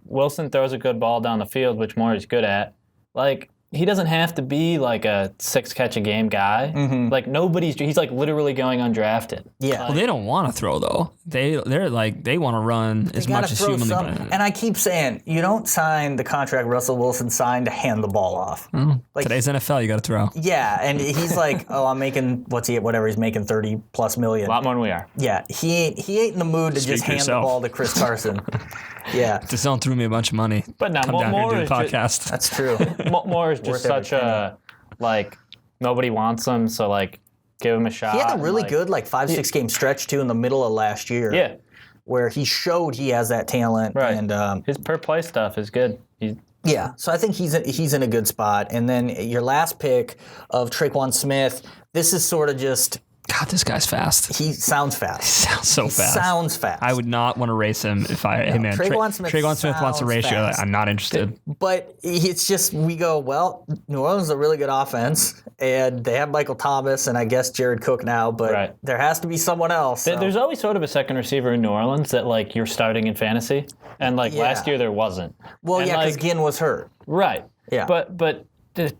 Wilson throws a good ball down the field, which Moore is good at. Like he doesn't have to be like a 6-catch-a-game guy. Like he's like literally going undrafted. Yeah. Well, they don't want to throw though. They're like they want to run as much as humanly possible. And I keep saying, you don't sign the contract Russell Wilson signed to hand the ball off. Like, Today's NFL, you got to throw. Yeah, and he's like, oh, I'm making whatever he's making, 30+ million. A lot more than we are. Yeah, he ain't in the mood to Speak just for hand the yourself. ball to Chris Carson. Yeah, DAZN threw me a bunch of money. But now Come down more here and do a is podcast. that's true. Moore is just Worth every such a like nobody wants him, so like give him a shot. He had a really and, good 5-6 game stretch too in the middle of last year. Yeah. Where he showed he has that talent. Right. And his per play stuff is good. yeah, so I think he's in a good spot. And then your last pick of Traquan Smith, this is sort of just, God, this guy's fast. he sounds fast. Sounds so fast. Sounds fast. I would not want to race him if I. Hey man, Traquan Smith Traquan Smith wants a sounds ratio. fast. I'm not interested. But it's just, we go, well, New Orleans is a really good offense, and they have Michael Thomas and I guess Jared Cook now, but there has to be someone else. So. There's always sort of a second receiver in New Orleans that like you're starting in fantasy, and like last year there wasn't. Well, and, yeah, because Ginn was hurt. Right. Yeah. But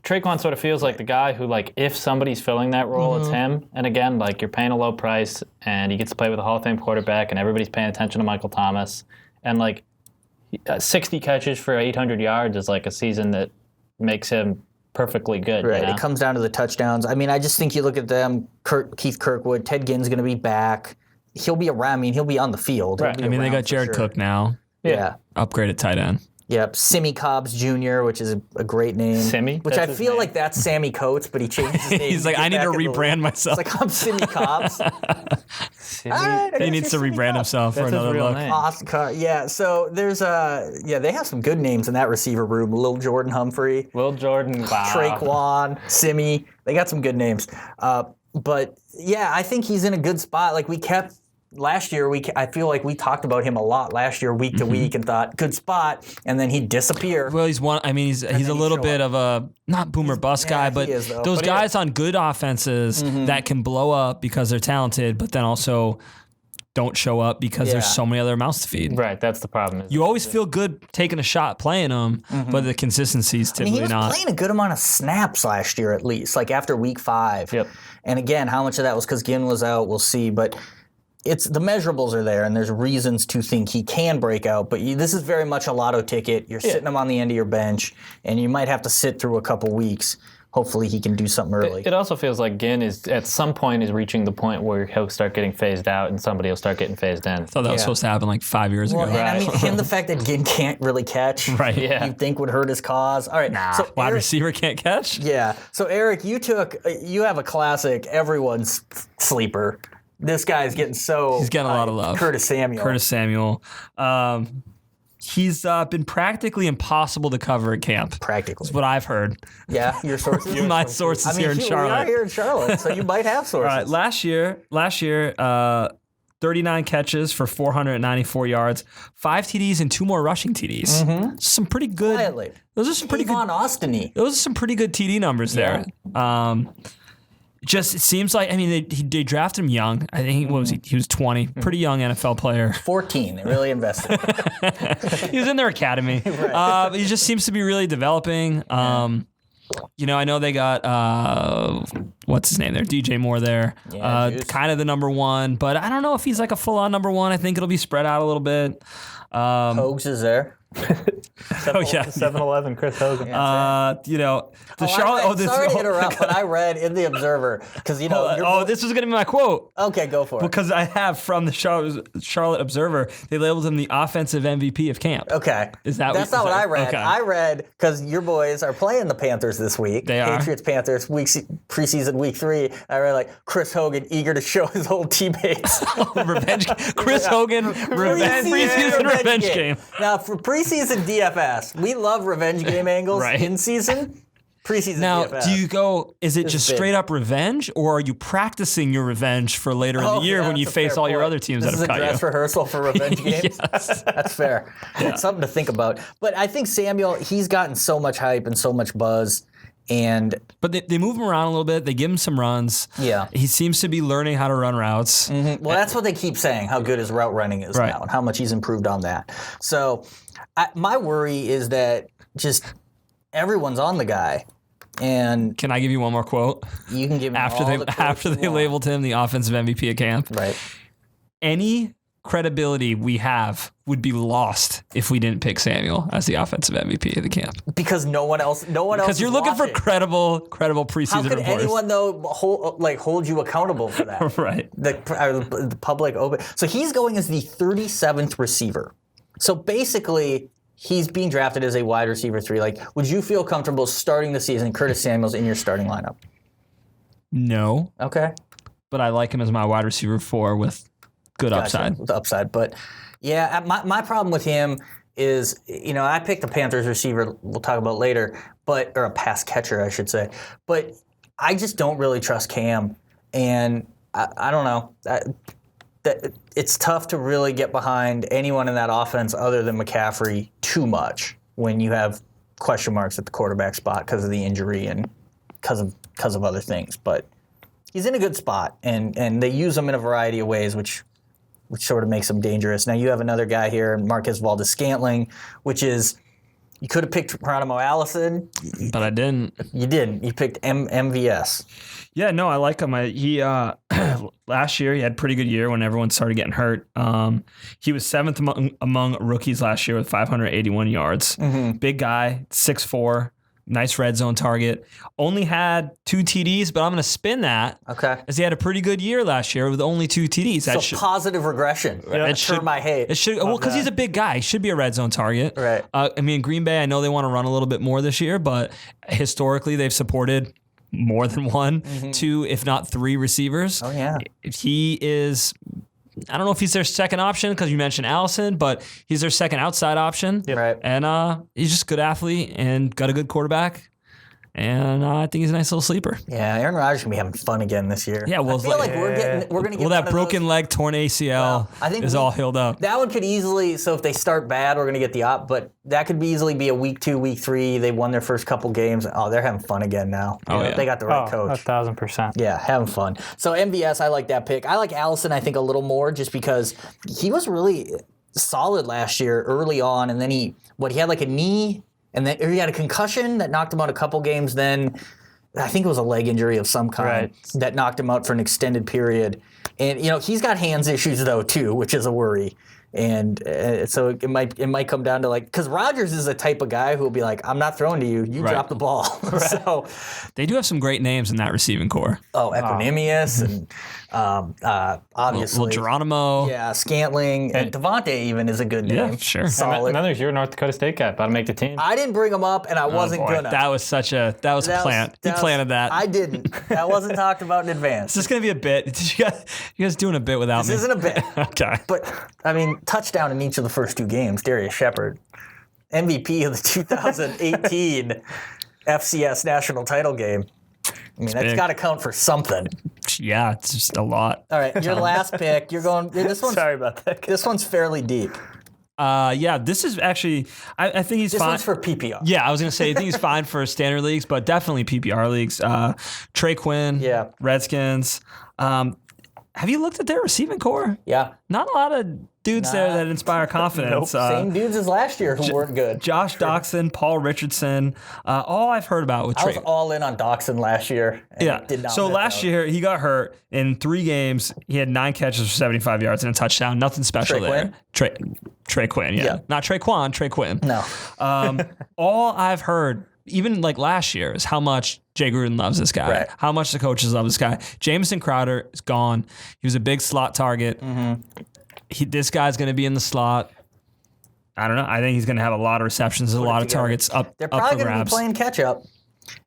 Traquan sort of feels like the guy who, like, if somebody's filling that role, it's him. And again, like, you're paying a low price, and he gets to play with a Hall of Fame quarterback, and everybody's paying attention to Michael Thomas. And, like, 60 catches for 800 yards is, like, a season that makes him perfectly good. Right. You know? It comes down to the touchdowns. I mean, I just think you look at them, Keith Kirkwood, Ted Ginn's going to be back. He'll be around. I mean, he'll be on the field. Right. He'll I be mean, they around got for Jared sure. Cook now. Yeah. Upgraded tight end. Yep. Simmy Cobbs Jr., which is a great name. Simmy? Which That's I his feel name? like that's Sammy Coates, but he changed his name. He's like, get I need back to in the rebrand league. myself. It's like, I'm Simmy Cobbs. All right, I He guess needs to you're Simmy rebrand Cobbs. himself for That's his another real look. name. Oscar, yeah. So there's they have some good names in that receiver room. Lil Jordan Humphrey, Will Jordan, wow. Traquan, Simmy. They got some good names. But yeah, I think he's in a good spot. Like we kept last year, I feel like we talked about him a lot last year, week to week, and thought good spot, and then he'd disappear. Well, he's one. I mean, he's a little bit of a not boomer bust guy, but he is, though. those But he guys on good offenses that can blow up because they're talented, but then also don't show up because there's Yeah. so many other mouths to feed. Right, that's the problem. You always feel good taking a shot playing them, but the consistency's I mean, typically he was not. playing a good amount of snaps last year, at least, like after week 5. Yep. And again, how much of that was because Ginn was out, we'll see. But it's the measurables are there, and there's reasons to think he can break out. But this is very much a lotto ticket. You're sitting him on the end of your bench, and you might have to sit through a couple weeks. Hopefully, he can do something early. It also feels like Ginn is at some point is reaching the point where he'll start getting phased out and somebody will start getting phased in. I thought that was Yeah. supposed to happen like 5 years Well, ago. and I mean, and the fact that Ginn can't really catch, Right. Yeah. you'd think would hurt his cause. All right, so Wide Eric, receiver can't catch? yeah. So Eric, you have a classic, everyone's sleeper. This guy's getting so. He's getting a lot of love. Curtis Samuel. Curtis Samuel. He's been practically impossible to cover at camp. Practically. That's what I've heard. Yeah, your sources. My sources here in We are Charlotte. here in Charlotte, so you might have sources. All right, last year, 39 catches for 494 yards, 5 TDs and 2 more rushing TDs. Some pretty good. Quietly. Those are some pretty Devon good. Austin-y. Those are some pretty good TD numbers there. Just it seems like they drafted him young. I think he was 20, pretty young NFL player. 14. They really invested. He was in their academy. He just seems to be really developing. I know they got what's his name there, DJ Moore there, Yeah, Juice. kind of the number one, but I don't know if he's like a full-on number one. I think it'll be spread out a little bit. Hogs is there. 7-Eleven, Chris Hogan. The Charlotte. Sorry to interrupt, but I read in the Observer because this was gonna be my quote. Okay, go for it. Because I have from the Charlotte Observer, they labeled him the offensive MVP of camp. Okay. Is that That's what- not what is I that- read. okay. I read because your boys are playing the Panthers this week. They are. Patriots Panthers preseason week 3. I read like Chris Hogan eager to show his old teammates. Revenge. Chris Hogan preseason revenge game. Now for preseason DFS, we love revenge game angles. Right. In season, preseason Now, DFS. do you go? Is it just big. straight up revenge, or are you practicing your revenge for later in the year when you that's a face fair all your point. other teams this that have cut is a dress you? rehearsal for revenge games. Yes. That's fair. It's something to think about. But I think Samuel, he's gotten so much hype and so much buzz. And But they move him around a little bit. They give him some runs. Yeah. He seems to be learning how to run routes. well, that's what they keep saying, how good his route running is Right. now and how much he's improved on that. So my worry is that just everyone's on the guy. And Can I give you one more quote? you can give me After all they the quotes after you they want. labeled him the offensive MVP of camp, Right. any credibility we have would be lost if we didn't pick Samuel as the offensive MVP of the camp. Because no one else Because you're is looking for watching. credible preseason How could reports. anyone though hold you accountable for that? Right. The public open. So he's going as the 37th receiver. So basically, he's being drafted as a wide receiver 3. Like, would you feel comfortable starting the season Curtis Samuel's in your starting lineup? No, Okay. but I like him as my wide receiver 4 with good upside. With upside. But yeah, my problem with him is, I picked a Panthers receiver we'll talk about later, or a pass catcher, I should say. But I just don't really trust Cam. And I don't know. It's tough to really get behind anyone in that offense other than McCaffrey too much when you have question marks at the quarterback spot because of the injury and because of other things. But he's in a good spot, and they use him in a variety of ways, which sort of makes him dangerous. Now you have another guy here, Marquez Valdes-Scantling, which is, you could have picked Geronimo Allison. But I didn't. You didn't. You picked MVS. Yeah, no, I like him. He last year he had a pretty good year when everyone started getting hurt. He was 7th among rookies last year with 581 yards. Mm-hmm. Big guy, 6'4", nice red zone target. Only had 2 TDs, but I'm going to spin that. Okay. As he had a pretty good year last year with only 2 TDs. So positive regression. It should, term I hate. It should, well, because he's a big guy. He should be a red zone target. Right. Green Bay, I know they want to run a little bit more this year, but historically they've supported more than 1, 2, if not 3 receivers. Oh, yeah. He is, I don't know if he's their second option because you mentioned Allison, but he's their second outside option. Right. And he's just a good athlete and got a good quarterback. And I think he's a nice little sleeper. Yeah, Aaron Rodgers can be having fun again this year. Yeah, well, I feel like we're going to get well, that one of broken those. leg, torn ACL I think is all healed up. That one could easily, so if they start bad, we're going to get the op, but that could easily be a week 2, week 3. They won their first couple games. Oh, they're having fun again now. Yeah. They got the right coach. 1,000%. Yeah, having fun. So MVS, I like that pick. I like Allison, I think, a little more just because he was really solid last year early on, and then he had like a knee, and then he had a concussion that knocked him out a couple games. Then I think it was a leg injury of some kind that knocked him out for an extended period. And he's got hands issues though too, which is a worry. And so it might come down to because Rodgers is the type of guy who will be like, I'm not throwing to you. You drop the ball. So they do have some great names in that receiving core. Equanimous and obviously Little Geronimo. Yeah, Scantling and Devontae even is a good name. Yeah, sure. Solid. Another your North Dakota State guy about to make the team. I didn't bring him up, and I wasn't gonna. That was a plant. You planted that. I didn't. That wasn't talked about in advance. Is this going to be a bit? You guys doing a bit without This me? isn't a bit. Okay. But I mean, touchdown in each of the first 2 games. Darius Shepard, MVP of the 2018 FCS national title game. I mean, that's big. got to count for something. Yeah, it's just a lot. All right, your last pick. You're going. This one's Sorry about that. This one's fairly deep. Yeah, this is actually. I think he's This fine. one's for PPR. Yeah, I was gonna say I think he's fine for standard leagues, but definitely PPR leagues. Trey Quinn. Yeah. Redskins. Have you looked at their receiving core? Yeah. Not a lot of dudes there that inspire confidence. Same dudes as last year who weren't good. Josh Doxson, Paul Richardson. All I've heard about with I Trey. was all in on Doxson last year. And Yeah. Did not So miss last out. year he got hurt in 3 games. He had 9 catches for 75 yards and a touchdown. Nothing special Trey there. Trey Quinn. Yeah. Not Trey Quan. Trey Quinn. No. All I've heard, even last year, is how much Jay Gruden loves this guy. Right. How much the coaches love this guy. Jamison Crowder is gone. He was a big slot target. This guy's going to be in the slot. I don't know. I think he's going to have a lot of receptions, a lot of targets up They're up probably for going to be grabs. playing catch up.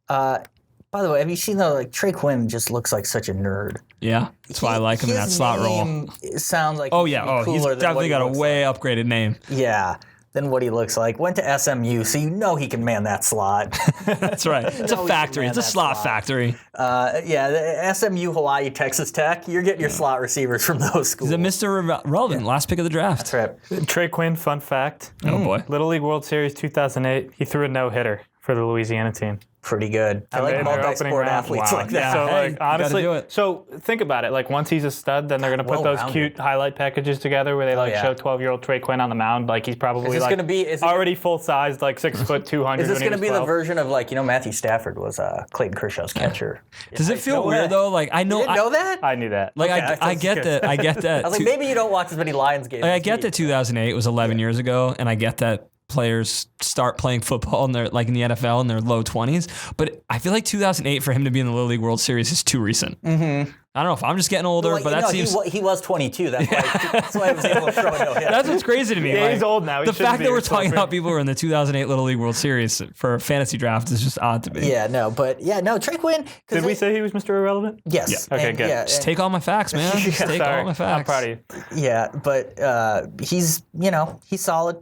By the way, have you seen Trey Quinn just looks like such a nerd. Yeah, that's why I like him in that His slot role. name sounds like Oh he yeah, should be he's cooler than definitely what he got a looks way upgraded name. like. Yeah, than what he looks like. Went to SMU, so you know he can man that slot. That's right. It's No, a he factory. can It's a man that slot slot. factory. Yeah, the SMU, Hawaii, Texas Tech. You're getting your slot receivers from those schools. He's a Mr. Relevant, last pick of the draft. That's right. Trey Quinn, fun fact. Oh boy. Little League World Series 2008, he threw a no-hitter for the Louisiana team. Pretty good. I like in their opening multi-sport round. athletes Wow. like that. Yeah. So, Hey, like, you gotta honestly, do it. so think about it. Like, once he's a stud, then they're going to put those Well-rounded. cute highlight packages together where they, like, yeah. show 12-year-old Trey Quinn on the mound. Like, he's probably, this like, gonna be- is it- already full-sized, like, 6 foot 200 Is this going to be the version of, like, Matthew Stafford was Clayton Kershaw's catcher? Does it feel No weird way. though? Like I know, You didn't know that? I knew that. like Okay, I I thought- get that. I get that. I was like, maybe you don't watch as many Lions games. I as get me. that 2008 was 11 years ago, and I get that players start playing football in their like in the NFL in their low 20s. But I feel like 2008 for him to be in the Little League World Series is too recent. Mm-hmm. I don't know if I'm just getting older, Well, but that seems. he was 22. That's why I was able to throw a no-hit. That's what's crazy to me. Yeah, like, he's old now. He The shouldn't fact be that we're a talking sleeper. about people who are in the 2008 Little League World Series for a fantasy draft is just odd to me. Yeah, no, but yeah, no, Trey Quinn. Did we say he was Mr. Irrelevant? Yes. Okay, and, good. Yeah, Just and- take all my facts, man. Just take Sorry. all my facts. I'm proud of you. yeah, but he's he's solid.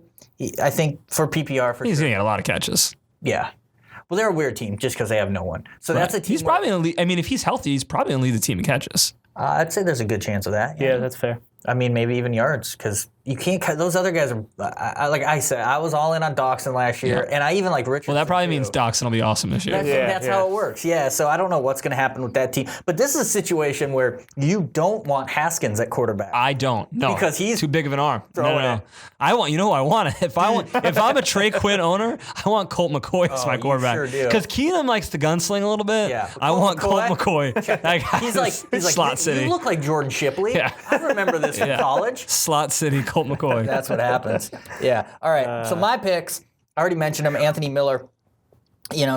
I think for PPR for He's sure. gonna get a lot of catches. Yeah. Well, they're a weird team just because they have no one. So that's a team. He's probably gonna lead. I mean, if he's healthy, he's probably gonna lead the team in catches. I'd say there's a good chance of that. Yeah, that's fair. I mean, maybe even yards because you can't cut those other guys. Like I said, I was all in on Doxson last year, and I even like Richardson. Well, that probably too. means Doxson will be awesome this year. That's how it works. Yeah. So I don't know what's going to happen with that team, but this is a situation where you don't want Haskins at quarterback. I don't. No, Because he's too big of an arm. throwing No. it. I want. You know who I want? If I'm a Trey Quinn owner, I want Colt McCoy as my you quarterback. sure do. Because Keenum likes to gunsling a little bit. Yeah. I Colt want Colt McCoy? McCoy. That guy He's is like slot you city. look like Jordan Shipley. Yeah. I remember this from college. Slot city. Colt McCoy. That's what happens. Yeah. All right. So my picks, I already mentioned him. Anthony Miller,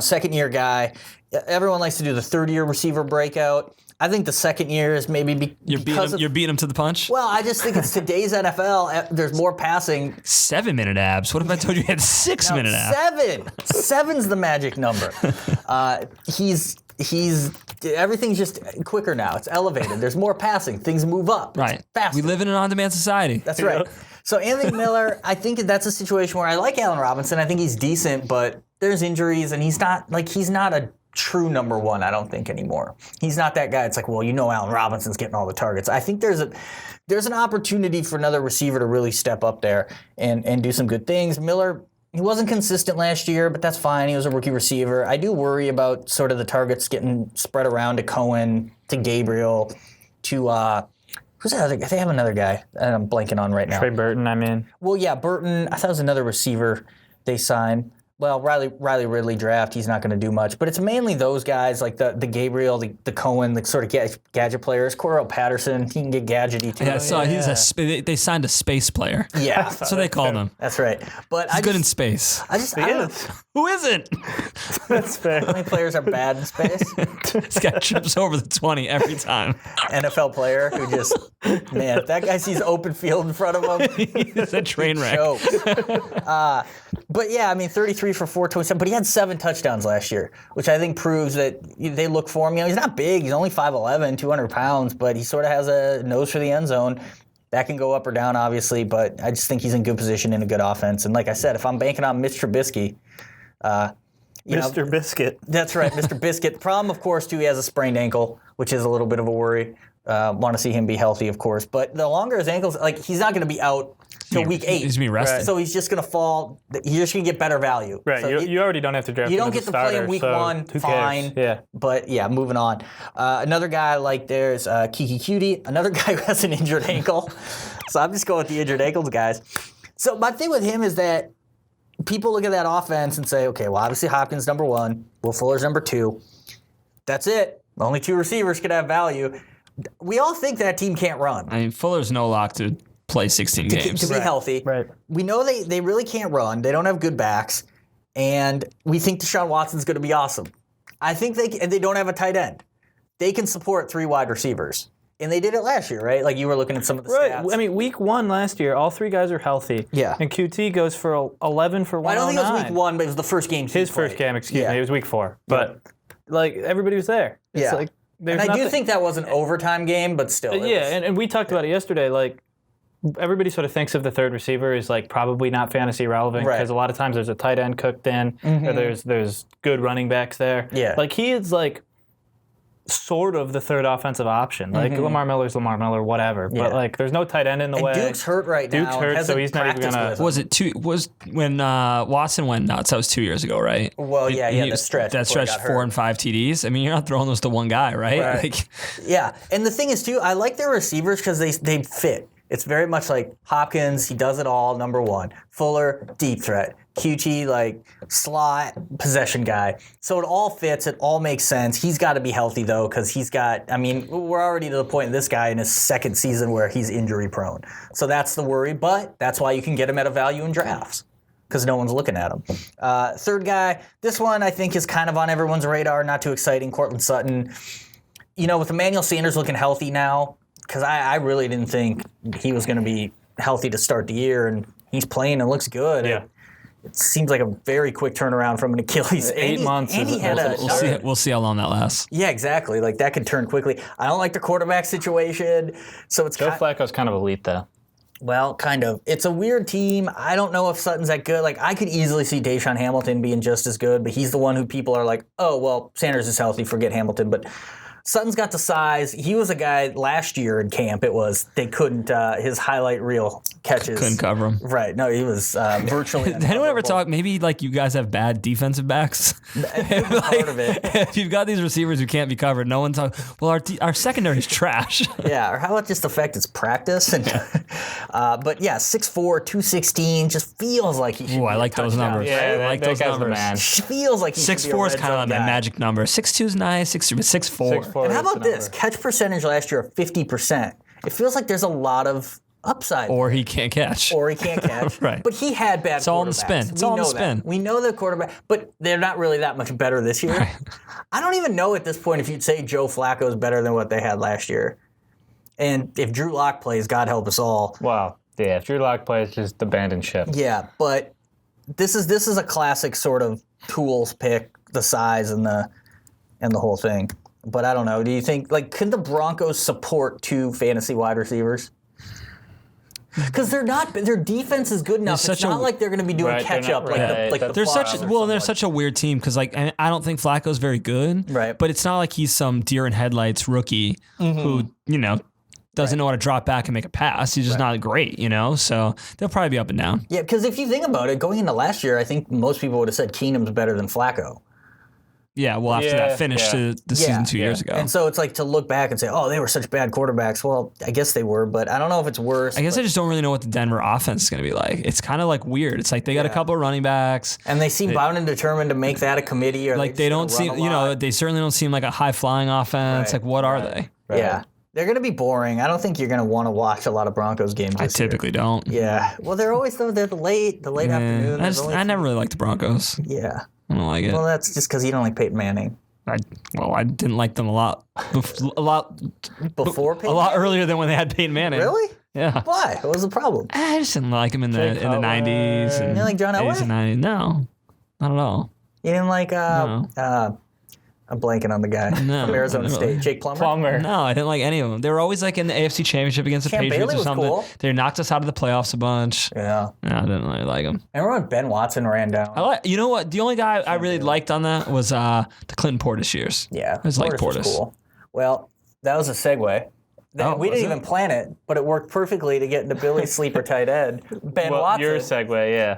second year guy. Everyone likes to do the third year receiver breakout. I think the second year is maybe You're beating him to the punch. Well, I just think it's today's NFL. There's more passing. 7-minute abs. What if I told you he had 6-minute abs? 7's the magic number. He's everything's just quicker now. It's elevated. There's more passing. Things move up. It's Right. faster. We live in an on-demand society. That's right. So Anthony Miller, I think that's a situation where I like Allen Robinson. I think he's decent, but there's injuries, and he's not a true number one, I don't think, anymore. He's not that guy. It's like, well, Allen Robinson's getting all the targets. I think there's an opportunity for another receiver to really step up there and do some good things. Miller, he wasn't consistent last year, but that's fine. He was a rookie receiver. I do worry about sort of the targets getting spread around to Cohen, to Gabriel, to who's that other guy? They have another guy that I'm blanking on right now. Trey Burton, I mean. Well, yeah, Burton. I thought it was another receiver they signed. Well, Riley Ridley draft, he's not going to do much. But it's mainly those guys, like the Gabriel, the Cohen, the sort of gadget players. Cordell Patterson, he can get gadgety too. Yeah, I saw they signed a space player. Yeah. That's what they called him. That's right. But He's good in space. I don't know. Who isn't? That's fair. How many players are bad in space? This guy trips over the 20 every time. NFL player who just, man, if that guy sees open field in front of him, He's a train wreck. chokes. But yeah, I mean, 33 for 427, but he had 7 touchdowns last year, which I think proves that they look for him. He's not big. He's only 5'11", 200 pounds, but he sort of has a nose for the end zone. That can go up or down, obviously, but I just think he's in good position in a good offense. And like I said, if I'm banking on Mitch Trubisky, Mr. Biscuit. that's right, Mr. Biscuit. The problem, of course, too, he has a sprained ankle, which is a little bit of a worry. Want to see him be healthy, of course. But the longer his ankle's, like, he's not going to be out till week 8. He's going to be rested. So he's just going to fall. You're just going to get better value. Right. So You already don't have to draft you him don't as get a to play starter, in week so 1, who cares? fine. Yeah. But yeah, moving on. Another guy like there's Kiki Cutie, another guy who has an injured ankle. So I'm just going with the injured ankles guys. So my thing with him is that people look at that offense and say, okay, well, obviously Hopkins number 1, Will Fuller's number 2. That's it. Only 2 receivers could have value. We all think that team can't run. I mean, Fuller's no lock to play 16 games. To be healthy. Right. We know they really can't run. They don't have good backs. And we think Deshaun Watson's going to be awesome. I think they don't have a tight end. They can support 3 wide receivers. And they did it last year, right? Like you were looking at some of the stats. I mean, week 1 last year, all 3 guys are healthy. Yeah. And QT goes for 11 for 109. I don't think it was week 1, but it was the first game. His first game, excuse Yeah. me. It was week 4. But, like, everybody was there. It's Yeah. like, there's And I do nothing- think that was an overtime game, but still. it was- and we talked about it yesterday. Like, everybody sort of thinks of the third receiver as like probably not fantasy relevant Right. because a lot of times there's a tight end cooked in, or there's good running backs there. Yeah. Like he is like sort of the third offensive option. Like Lamar Miller's Lamar Miller, whatever. But like, there's no tight end in the way. Duke's hurt right now. Duke's hurt, so he's not even gonna. Was when Watson went nuts? That was 2 years ago, right? Well, the stretch. That stretch 4 and 5 TDs. I mean, you're not throwing those to one guy, right? Like, yeah, and the thing is too, I like their receivers because they fit. It's very much like Hopkins, he does it all, number one. Fuller, deep threat. Cutie, like slot, possession guy. So it all fits, it all makes sense. He's got to be healthy though, because we're already to the point of this guy in his second season where he's injury prone. So that's the worry, but that's why you can get him at a value in drafts, because no one's looking at him. Third guy, this one I think is kind of on everyone's radar, not too exciting, Courtland Sutton. With Emmanuel Sanders looking healthy now, because I really didn't think he was going to be healthy to start the year, and he's playing and looks good. Yeah. It seems like a very quick turnaround from an Achilles. 8 months. And he had we'll see how long that lasts. Yeah, exactly. Like, that could turn quickly. I don't like the quarterback situation. So it's Joe Flacco's kind of elite, though. Well, kind of. It's a weird team. I don't know if Sutton's that good. Like, I could easily see Deshaun Hamilton being just as good, but he's the one who people are like, oh, well, Sanders is healthy, forget Hamilton. But Sutton's got the size. He was a guy last year in camp. They couldn't, his hight reel catches. Couldn't cover him. Right. No, he was virtually Did anyone ever talk, maybe like you guys have bad defensive backs? Part of it. If you've got these receivers who can't be covered, no one talks, well, our secondary's trash. Yeah, or how about just the fact it's practice? And, but yeah, 6'4", 216, just feels like he should be I like those numbers. Yeah, I like those numbers. Man. Feels like he should be a 6'4" is red kind of zone that guy. magic number. 6'2" is nice, 6'3", but 6'4". And how about this? Catch percentage last year of 50%. It feels like there's a lot of upside. Or he can't catch. Right. But he had bad quarterbacks. It's all in the spin. It's all in the spin. We know the quarterback, but they're not really that much better this year. Right. I don't even know at this point if you'd say Joe Flacco is better than what they had last year. And if Drew Lock plays, God help us all. Wow. Yeah, if Drew Lock plays, just abandon ship. Yeah, but this is a classic sort of tools pick, the size and the whole thing. But I don't know. Do you think, could the Broncos support 2 fantasy wide receivers? Because their defense is good enough. It's not like they're going to be doing catch up they're such a weird team because I don't think Flacco's very good. Right. But it's not like he's some deer in headlights rookie who doesn't know how to drop back and make a pass. He's just not great, So they'll probably be up and down. Yeah, because if you think about it, going into last year, I think most people would have said Keenum's better than Flacco. Yeah, well, after that finish to the season 2 years ago. And so it's like to look back and say, oh, they were such bad quarterbacks. Well, I guess they were, but I don't know if it's worse. I guess I just don't really know what the Denver offense is going to be like. It's kind of weird. It's like they got a couple of running backs. And they seem bound and determined to make that a committee. Or they don't seem, they certainly don't seem like a high-flying offense. Right. What are they? Right. Yeah. They're going to be boring. I don't think you're going to want to watch a lot of Broncos games this year. I typically don't. Yeah. Well, they're always, they're the late afternoon. I never really liked the Broncos. Yeah. I don't like it. Well, that's just because you don't like Peyton Manning. I didn't like them a lot Before Peyton? A lot earlier than when they had Peyton Manning. Really? Yeah. Why? What was the problem? I just didn't like him in the 90s. And you didn't like John Elway? 80s and 90s. No, not at all. You didn't like I'm blanking on the guy from Arizona State, Jake Plummer. No, I didn't like any of them. They were always in the AFC Championship against the Patriots Bailey or was something. cool. They knocked us out of the playoffs a bunch. Yeah. No, I didn't really like them. I remember when Ben Watson ran down. You know what? The only guy I really liked on that was the Clinton Portis years. Yeah. I was like Portis. Was cool. Well, that was a segue. We didn't even plan it, but it worked perfectly to get into Billy's sleeper tight end, Ben Watson. Your segue, yeah.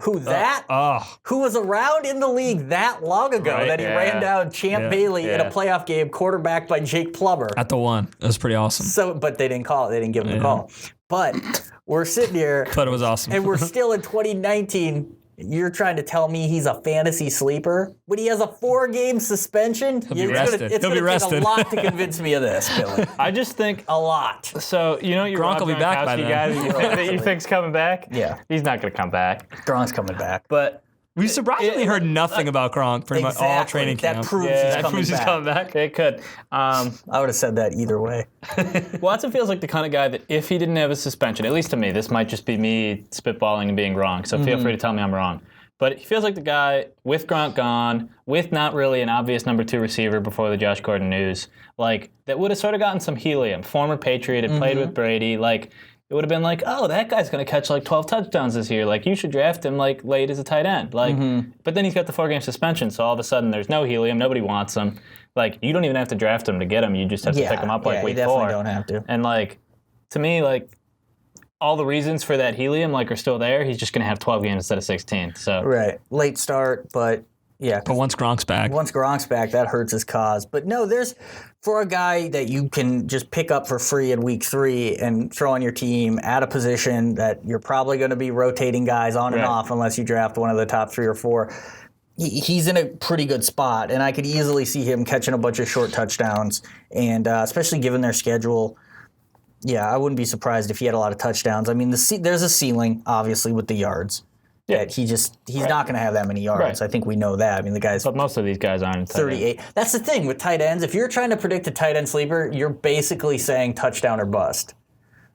Who was around in the league that long ago that he ran down Champ Bailey in a playoff game, quarterbacked by Jake Plummer. At the one. It was pretty awesome. So, but they didn't call it. They didn't give him the call. But we're sitting here. But it was awesome. And we're still in 2019. You're trying to tell me he's a fantasy sleeper when he has a 4-game suspension? He'll be rested. It's going to take a lot to convince me of this, Billy. I just think a lot. So your Gronk will be back by then. guy that you think's coming back? Yeah. He's not going to come back. Gronk's coming back. But we surprisingly heard nothing about Gronk pretty much all training camp. That proves he's coming back. It could. I would have said that either way. Watson feels like the kind of guy that if he didn't have a suspension, at least to me, this might just be me spitballing and being wrong, so feel free to tell me I'm wrong. But he feels like the guy with Gronk gone, with not really an obvious number 2 receiver before the Josh Gordon news, that would have sort of gotten some helium. Former Patriot, had played with Brady, it would have been like, oh, that guy's going to catch like 12 touchdowns this year. Like, you should draft him like late as a tight end. Like, but then he's got the 4-game suspension, so all of a sudden there's no helium. Nobody wants him. Like, you don't even have to draft him to get him. You just have to pick him up like week 4. You definitely don't have to. And like, to me, like, all the reasons for that helium like are still there. He's just going to have 12 games instead of 16. So right, late start, but. Yeah, but once Gronk's back, that hurts his cause. But no, there's for a guy that you can just pick up for free in week 3 and throw on your team at a position that you're probably going to be rotating guys on and off unless you draft one of the top 3 or 4. He's in a pretty good spot, and I could easily see him catching a bunch of short touchdowns, and especially given their schedule. Yeah, I wouldn't be surprised if he had a lot of touchdowns. I mean, there's a ceiling, obviously, with the yards. That he's not going to have that many yards. Right. I think we know that. I mean, the guy's. But most of these guys aren't 38. That's the thing with tight ends. If you're trying to predict a tight end sleeper, you're basically saying touchdown or bust.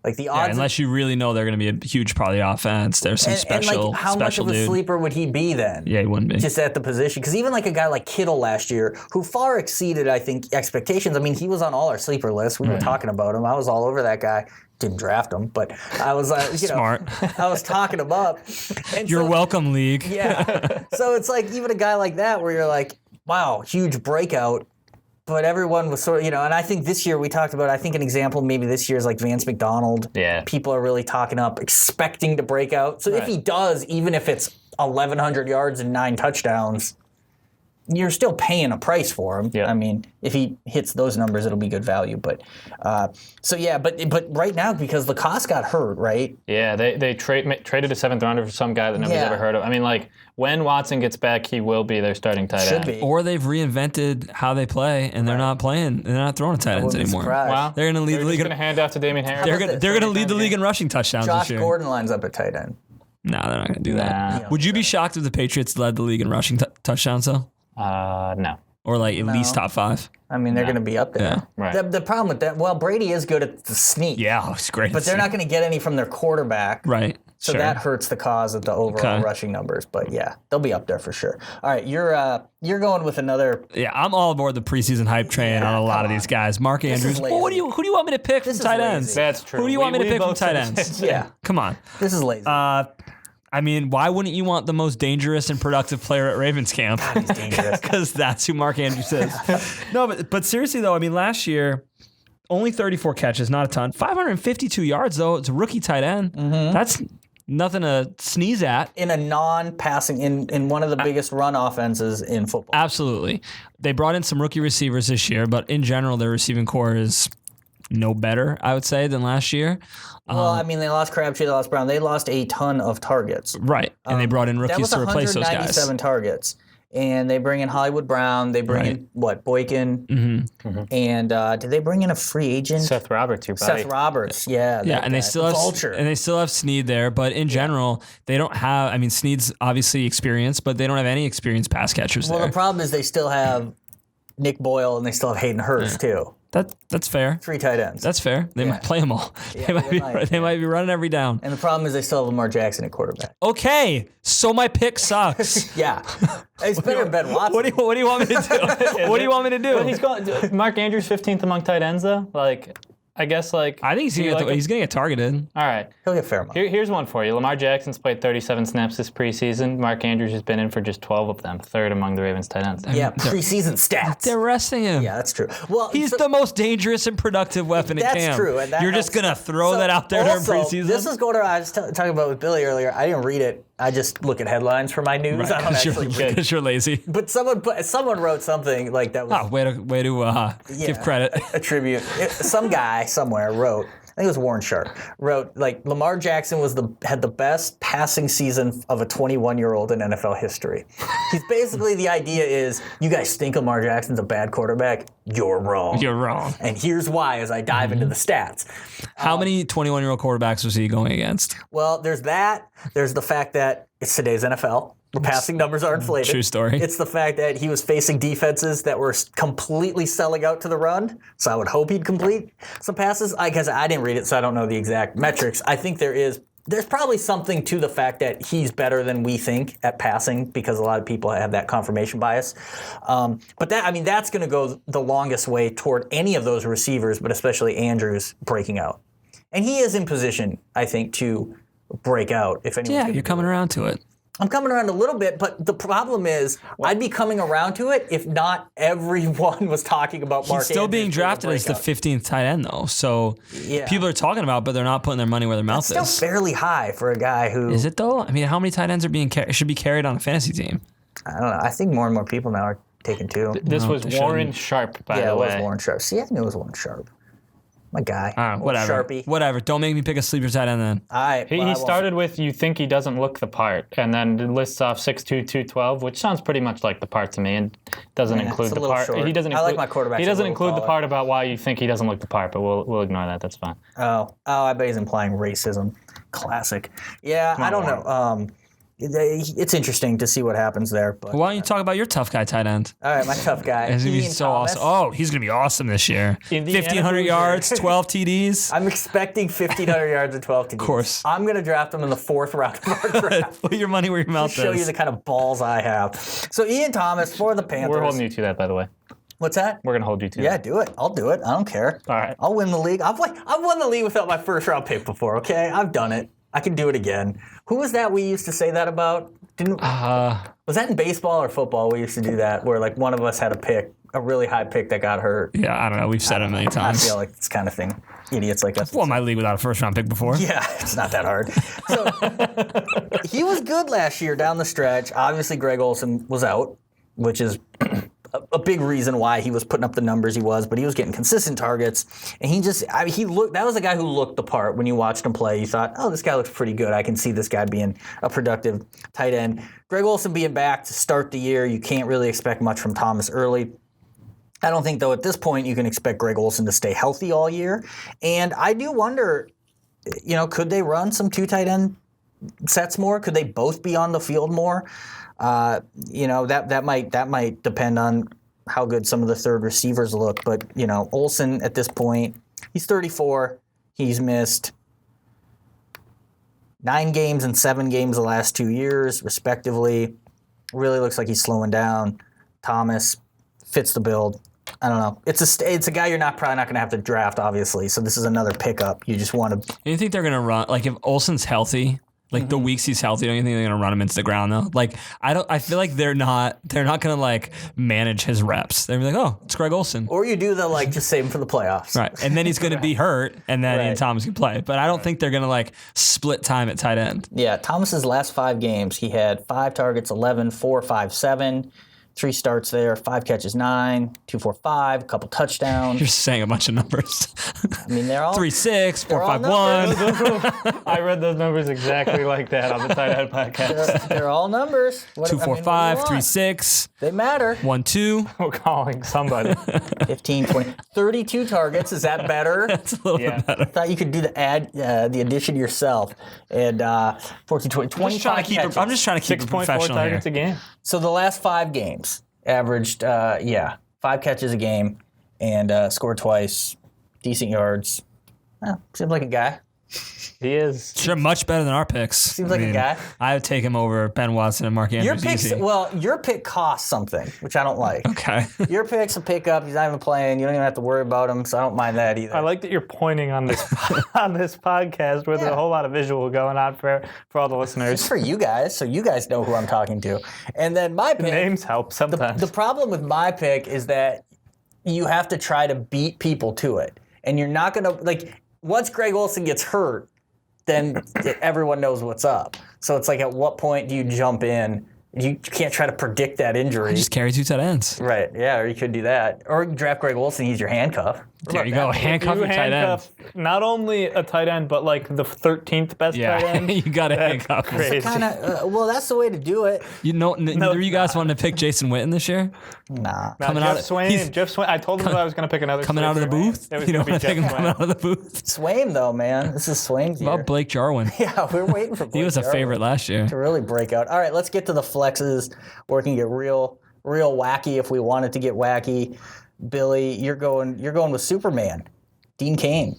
Like the odds. Unless you really know they're going to be a huge part of the offense. There's some special. And like, how much of a sleeper would he be then? Yeah, he wouldn't be. Just at the position, because even like a guy like Kittle last year, who far exceeded, I think, expectations. I mean, he was on all our sleeper lists. We were talking about him. I was all over that guy. Didn't draft him, but I was, Smart. I was talking him up. And You're welcome, league. Yeah. So it's like even a guy like that where you're like, wow, huge breakout. But everyone was sort of, and I think this year we talked about, I think an example maybe this year is like Vance McDonald. Yeah. People are really talking up, expecting to break out. So if he does, even if it's 1,100 yards and 9 touchdowns, you're still paying a price for him. Yeah. I mean, if he hits those numbers, it'll be good value. But but right now, because Lacoste got hurt, right? Yeah, they traded a 7th rounder for some guy that nobody's ever heard of. I mean, like, when Watson gets back, he will be their starting tight end. Should be. Or they've reinvented how they play, and they're not playing. They're not throwing tight ends anymore. Wow. They're going to lead the league. They're going to hand off to Damien Harris. They're going to lead the league in rushing touchdowns Josh this year. Gordon lines up at tight end. No, they're not going to do that. Nah. Would you be shocked if the Patriots led the league in rushing touchdowns, though? No. Or like at least top 5? I mean, they're going to be up there. Yeah. Right. The problem with that, Brady is good at the sneak. Yeah, it's great. But they're not going to get any from their quarterback. Right. So that hurts the cause of the overall rushing numbers. But yeah, they'll be up there for sure. All right, you're going with another. Yeah, I'm all aboard the preseason hype train on a lot of these guys. Mark Andrews. Well, who do you want me to pick from tight ends? That's true. Who do you want me to pick from tight ends? Yeah. Come on. This is lazy. I mean, why wouldn't you want the most dangerous and productive player at Ravens camp? God, he's dangerous. Because that's who Mark Andrews is. No, but seriously though, I mean, last year, only 34 catches, not a ton. 552 yards though. It's a rookie tight end. Mm-hmm. That's nothing to sneeze at. In a non-passing, in one of the biggest run offenses in football. Absolutely. They brought in some rookie receivers this year, but in general, their receiving core is no better, I would say, than last year. Well, I mean, they lost Crabtree, they lost Brown. They lost a ton of targets. Right. And they brought in rookies to replace those guys. That was 197 targets. And they bring in Hollywood Brown. They bring in, Boykin. Mm-hmm. And did they bring in a free agent? Seth Roberts, your buddy. Seth Roberts, yeah. Yeah, and they still have Vulture. And they still have Snead there, but in general, they don't have. I mean, Snead's obviously experienced, but they don't have any experienced pass catchers there. Well, the problem is they still have Nick Boyle and they still have Hayden Hurst too. That's fair. 3 tight ends. That's fair. They might play them all. Yeah, they might be running every down. And the problem is they still have Lamar Jackson at quarterback. Okay, so my pick sucks. Yeah, it's better than Ben Watson. What do you want me to do? What do you want me to do? But he's going. Mark Andrews 15th among tight ends though. Like, I guess like. I think he's going to get targeted. All right. He'll get fair amount. Here's one for you. Lamar Jackson's played 37 snaps this preseason. Mark Andrews has been in for just 12 of them, 3rd among the Ravens tight ends. Yeah, preseason stats. They're resting him. Yeah, that's true. Well, he's the most dangerous and productive weapon in camp. That's true. And You're just going to throw that out there during preseason? This is going to, I was talking about with Billy earlier. I didn't read it. I just look at headlines for my news. I don't actually read it. Because you're lazy. But someone wrote something like that was way to give credit. A tribute. Some guy somewhere wrote, I think it was Warren Sharp, wrote like Lamar Jackson had the best passing season of a 21-year-old in NFL history. He's basically, the idea is, you guys think Lamar Jackson's a bad quarterback? You're wrong. You're wrong. And here's why as I dive into the stats. How many 21-year-old quarterbacks was he going against? Well, there's that. There's the fact that it's today's NFL. Where passing numbers are inflated. True story. It's the fact that he was facing defenses that were completely selling out to the run, so I would hope he'd complete some passes. I guess I didn't read it, so I don't know the exact metrics. I think there's probably something to the fact that he's better than we think at passing because a lot of people have that confirmation bias. But that's going to go the longest way toward any of those receivers, but especially Andrews breaking out. And he is in position, I think, to break out if anyone's you're coming around to it. I'm coming around a little bit, but the problem is I'd be coming around to it if not everyone was talking about Mark He's still Andrews being being a drafted as the breakout. 15th tight end, though. So people are talking about it, but they're not putting their money where their mouth Still is. fairly high for a guy who... Is it, though? I mean, how many tight ends are should be carried on a fantasy team? I don't know. I think more and more people now are taking two. This was they Warren Sharp, by Yeah, the it way. was Warren Sharp. See, I knew it was Warren Sharp. My guy. Whatever. Sharpie. Whatever. Don't make me pick a sleeper tight end then. All right. He started with "you think he doesn't look the part," and then lists off 6'2", 212, which sounds pretty much like the part to me, and doesn't include it's a the little part. short. He doesn't. I like include, my quarterbacks He a doesn't little include the taller. part about why you think he doesn't look the part, but we'll ignore that. That's fine. Oh, I bet he's implying racism. Classic. Yeah, I don't know. It's interesting to see what happens there. But Why don't you talk about your tough guy tight end? all right, my tough guy. He's going to be Ian so Thomas. awesome. Oh, he's going to be awesome this year. Indiana 1,500 Hoosier. yards, 12 TDs. I'm expecting 1,500 yards and 12 TDs. Of course. I'm going to draft him in the 4th round of our draft. Put your money where your mouth Show you is. the kind of balls I have. So Ian Thomas for the Panthers. We're holding you to that, by the way. What's that? We're gonna hold you to Yeah, that. do it. I'll do it. I don't care. All right. I'll win the league. I've won the league without my 1st round pick before, okay? I've done it. I can do it again. Who was that we used to say that about? Was that in baseball or football we used to do that where like one of us had a really high pick that got hurt? Yeah, I don't know. We've said it a million I times. feel like this kind of thing. Idiots like us. I've won my league without a first round pick before. Yeah, it's not that hard. So he was good last year down the stretch. Obviously, Greg Olsen was out, which is a big reason why he was putting up the numbers he was. But he was getting consistent targets, and he looked. That was a guy who looked the part when you watched him play. You thought, oh, this guy looks pretty good. I can see this guy being a productive tight end. Greg Olsen being back to start the year, you can't really expect much from Thomas early. I don't think, though, at this point you can expect Greg Olsen to stay healthy all year. And I do wonder, could they run some 2 tight end sets more? Could they both be on the field more? That might depend on how good some of the third receivers look. But, Olsen at this point, he's 34. He's missed 9 games and 7 games the last 2 years, respectively. Really looks like he's slowing down. Thomas fits the build. I don't know. It's a guy you're probably not going to have to draft, obviously. So this is another pickup. You just want to. You think they're going to run, like if Olsen's healthy, like the weeks he's healthy, don't you think they're going to run him into the ground though? Like I feel like they're not going to like manage his reps. They're like, oh, it's Greg Olsen. Or you do the just save him for the playoffs. Right. And then he's going to be hurt and then Ian Right. Thomas can play. But I don't think they're going to like split time at tight end. Yeah, Thomas's last 5 games, he had 5 targets, 11, 4, 5, 7. 3 starts there, 5 catches, 9, 2, 4, 5, a couple touchdowns. You're saying a bunch of numbers. I mean, they're all 3, 6, 4, all 5, numbers. 1. I read those numbers exactly like that on the Tight End podcast. They're all numbers. 2, 4, 5, 3, 6, They matter. 1, 2. We're calling somebody. 15, 20, 32 targets. Is that better? It's a little Yeah. bit better. I thought you could do the addition yourself. And 14, 20, 25 catches. I'm just trying to keep it 6.4 professional here. targets a game. So the last 5 games averaged, 5 catches a game and scored twice, decent yards. Seems like a guy. He is. Sure, much better than our picks. Seems like a guy. I would take him over Ben Watson and Mark Andrews. Your picks, easy. your pick costs something, which I don't like. Okay. Your pick's a pickup. He's not even playing. You don't even have to worry about him, so I don't mind that either. I like that you're pointing on this on this podcast where there's a whole lot of visual going on for all the It's listeners. for you guys, so you guys know who I'm talking to. And then my pick. Names help sometimes. The problem with my pick is that you have to try to beat people to it. And you're not going to, once Greg Olsen gets hurt, then everyone knows what's up. So it's like, at what point do you jump in? You can't try to predict that injury. Just carry 2 tight ends. Right, yeah, or you could do that. Or you can draft Greg Olsen, he's your handcuff. There you go. Handcuff you your tight end. handcuff not only a tight end, but the 13th best tight Yeah, end. you got to handcuff. him. Crazy. Well, that's the way to do it. Neither of you guys wanted to pick Jason Witten this year? Nah. Now, coming Jeff out of- Swain. he's- Jeff Swain. I told him that I was going to pick another. Coming out of the sleeper. booth? It was You don't going want to to be pick him Jeff coming Swain. out of the booth? Swaim, though, man. This is Swaim's year. About Blake Jarwin. Yeah, we're waiting for Blake He was a Jarwin favorite last year. to really break out. All right, let's get to the flexes where it can get real wacky if we want it to get wacky. Billy, you're going with Superman. Dean Cain.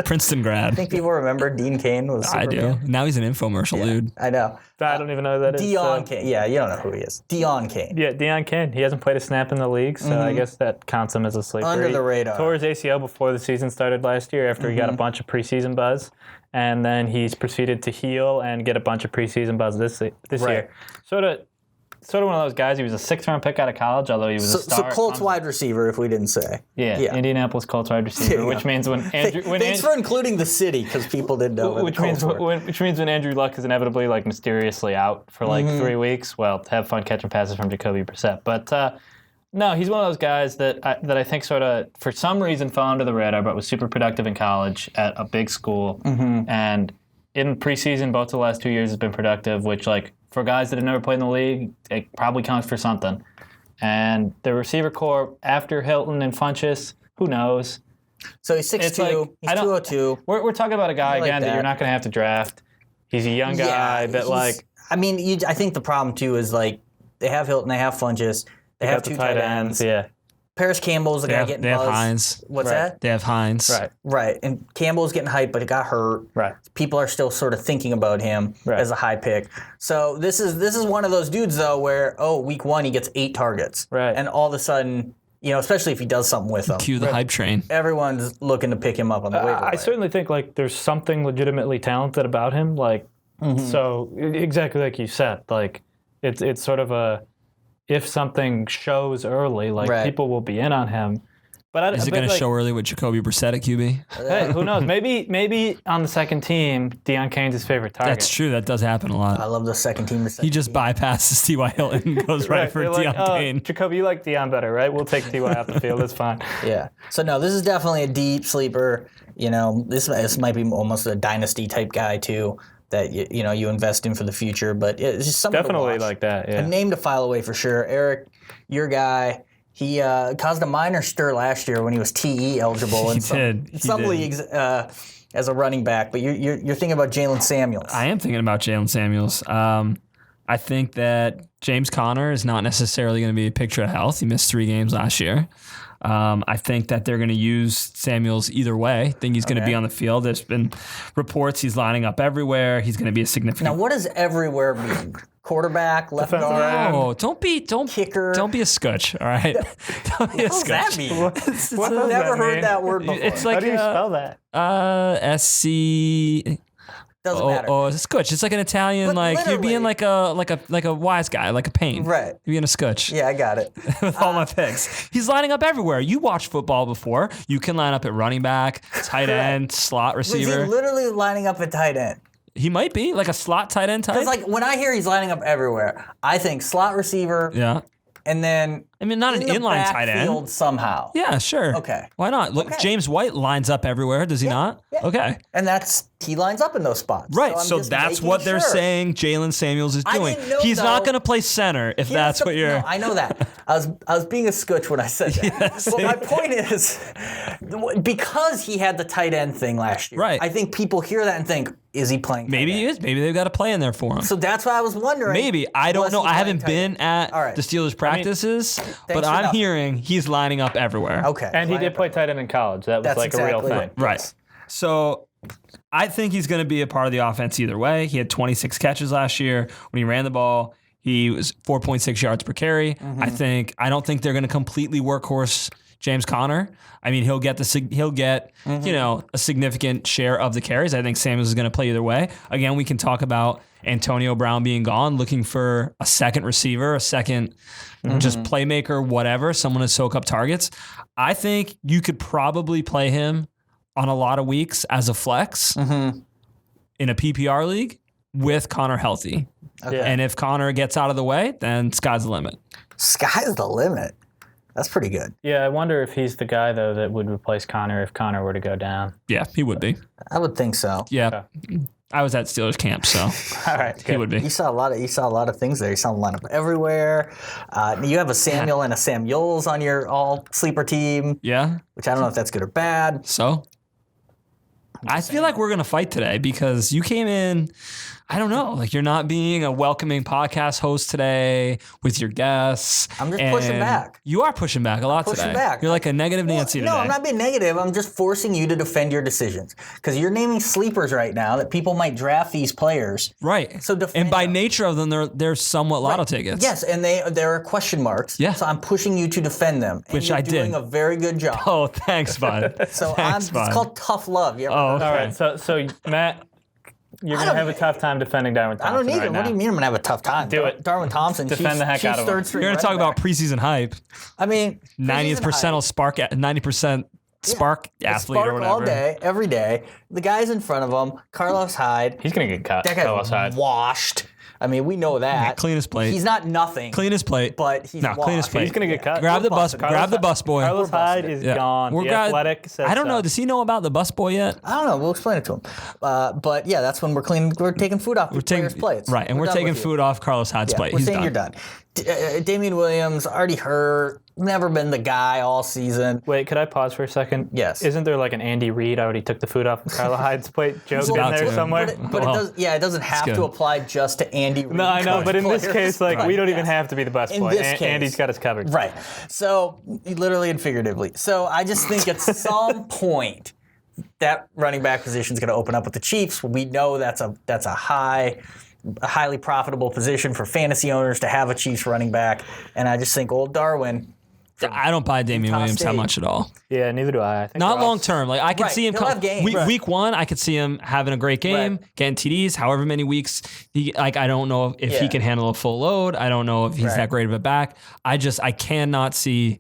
Princeton grad. I think people remember Dean Cain was I Superman. do. Now he's an infomercial dude. I know. I don't even know who that is. Deion Cain. Yeah, you don't know who he is. Deion Cain. Yeah, Deion Cain. He hasn't played a snap in the league, so I guess that counts him as a sleeper. Under the radar. He tore his ACL before the season started last year after he got a bunch of preseason buzz. And then he's proceeded to heal and get a bunch of preseason buzz this year. Sort of one of those guys. He was a 6th-round pick out of college, although he was a star. So Colts wide receiver, if we didn't say. Yeah, Indianapolis Colts wide receiver, which means when Andrew... Thanks for including the city, because people didn't know where the Colts were. Which means when Andrew Luck is inevitably like mysteriously out for like 3 weeks, well, have fun catching passes from Jacoby Brissett. But no, he's one of those guys that I think sort of, for some reason, fell under the radar, but was super productive in college at a big school. And in preseason, both the last 2 years has been productive, which, like, for guys that have never played in the league, it probably counts for something. And the receiver core after Hilton and Funchess, who knows? So he's 6'2", like, he's 202. We're talking about a guy, again, that you're not going to have to draft. He's a young guy that, like... I mean, I think the problem, too, is, like, they have Hilton, they have Funchess, they have two tight ends. Yeah. Paris Campbell's the guy getting They buzz. have Hines. What's that? They have Hines. Right. And Campbell's getting hyped, but it got hurt. Right. People are still sort of thinking about him as a high pick. So this is one of those dudes, though, where, week 1 he gets 8 targets. Right. And all of a sudden, especially if he does something with them. Cue the hype train. Everyone's looking to pick him up on the waiver wire. I certainly think, like, there's something legitimately talented about him. Like, so exactly like you said, like, it's sort of if something shows early, like, people will be in on him. But is it going to show early with Jacoby Brissett at QB? Hey, who knows? Maybe on the second team, Deion Cain's his favorite target. That's true. That does happen a lot. I love the second team. He just bypasses T.Y. Hilton and goes right for Deion Cain. Jacoby, you like Deion better, right? We'll take T.Y. off the field. That's fine. Yeah. So, no, this is definitely a deep sleeper. This might be almost a dynasty type guy, too, that you invest in for the future. But it's just something definitely to watch. Like that, yeah. A name to file away for sure. Eric, your guy... He caused a minor stir last year when he was TE eligible in some leagues as a running back. But you're thinking about Jalen Samuels. I am thinking about Jalen Samuels. I think that James Conner is not necessarily going to be a picture of health. He missed 3 games last year. I think that they're going to use Samuels either way. I think he's going to be on the field. There's been reports he's lining up everywhere. He's going to be a significant. Now, what does everywhere mean? Quarterback, left guard? No, don't kicker. Don't be a scutch, all right? Don't be a What does scutch. that mean? What does I've never that heard mean? that word before. It's like How do you spell that? SC. Doesn't matter. Oh, scutch. It's like an Italian, But like you're being literally- like a wise guy, like a Payne. Right. You're being a scutch. Yeah, I got it. With all my picks. He's lining up everywhere. You watched football before. You can line up at running back, tight end, slot Was he receiver. literally lining up at tight end? He might be like a slot tight end type. Because like when I hear he's lining up everywhere, I think slot receiver, Yeah. and then I mean, not an in the inline tight end. backfield somehow. Yeah, sure. Okay. Why not? Look, Okay. James White lines up everywhere, does he not? Yeah. Okay. And he lines up in those spots. Right, I'm so just that's making what they're sure. saying Jalen Samuels is I doing. didn't know, He's not though. going to play center if Here's that's what you're... No, I know that. I was being a scutch when I said that. But my point is, because he had the tight end thing last year, Right. I think people hear that and think, is he playing tight Maybe end? he is. Maybe they've got a play in there for him. So that's why I was wondering. Maybe. I don't was know. he I playing haven't tight been end? at All right. the Steelers practices, but for I'm nothing. hearing he's lining up everywhere. Okay. And he line did up play tight end in college. That was That's like a real exactly thing. right. Right. So I think he's going to be a part of the offense either way. He had 26 catches last year. When he ran the ball, he was 4.6 yards per carry. Mm-hmm. I don't think they're going to completely workhorse James Conner. I mean, he'll get Mm-hmm. a significant share of the carries. I think Samuels is going to play either way. Again, we can talk about Antonio Brown being gone, looking for a second receiver, a second just playmaker, whatever, someone to soak up targets. I think you could probably play him on a lot of weeks as a flex in a PPR league with Connor healthy. Yeah. And if Connor gets out of the way, then sky's the limit. Sky's the limit. That's pretty good. Yeah, I wonder if he's the guy, though, that would replace Connor if Connor were to go down. Yeah, he would be. I would think so. Yeah. I was at Steelers camp, so All right, he would be. You saw a lot of things there. You saw him line up everywhere. You have a Samuel and a Samuels on your all sleeper team, Yeah. which I don't know if that's good or bad. So I feel like we're going to fight today because you came in, I don't know. Like, you're not being a welcoming podcast host today with your guests. I'm just pushing back. You are pushing back a lot pushing today. back. You're like a negative Nancy today. No, I'm not being negative. I'm just forcing you to defend your decisions because you're naming sleepers right now that people might draft these players. Right. So and by nature of them, they're somewhat lotto tickets. Yes, and there are question marks. Yeah. So I'm pushing you to defend them. And Which you're I did. doing a very good job. Oh, thanks, bud. So Thanks, bud. it's called tough love. You ever Oh, heard of All that? right, so Matt, you're going to have a tough time defending Darwin Thompson I don't need right it. now. What do you mean I'm going to have a tough time? Do it. Darwin Thompson, Defend the heck out of him. third string You're going to talk running about back. preseason hype. I mean, 90th percentile spark, 90% spark athlete Spark or whatever. all day, every day. The guy's in front of him, Carlos Hyde. He's going to get cut. That Carlos guy's Hyde. washed. I mean, we know that. Clean as plate. He's not nothing. Clean as plate. But he's no, clean as washed. plate. He's going to get cut. Grab the bus. Carlos Grab the Hyde- bus boy. Carlos Hyde is Yeah. gone. We're The got- Athletic says I don't know. so. Does he know about the bus boy yet? I don't know. We'll explain it to him. But yeah, that's when we're cleaning. We're taking food off the players' plates. Right, and we're done taking with you. food off Carlos Hyde's plate. We're He's saying done. you're done. Damian Williams already hurt. Never been the guy all season. Wait, could I pause for a second? Yes. Isn't there like an Andy Reid already took the food off of Carlos Hyde's plate joke in about there to. somewhere? But Well, it does. Yeah, it doesn't have good. to apply just to Andy Reid. No, I know, coach but in this players. case, like, we don't even Yes. have to be the bus In boy. this case. Andy's got us covered. Right. So, literally and figuratively. So, I just think at some point that running back position is going to open up with the Chiefs. We know that's a highly profitable position for fantasy owners to have a Chiefs running back. And I just think old Darwin. I don't buy Damien Utah Williams that State. much at all. Yeah, neither do I. I think Not we're all- long term. Like, I could Right, see him he'll have games. Right. week one. I could see him having a great game, Right. getting TDs. However many weeks, I don't know if he Yeah. can handle a full load. I don't know if he's Right. that great of a back. I cannot see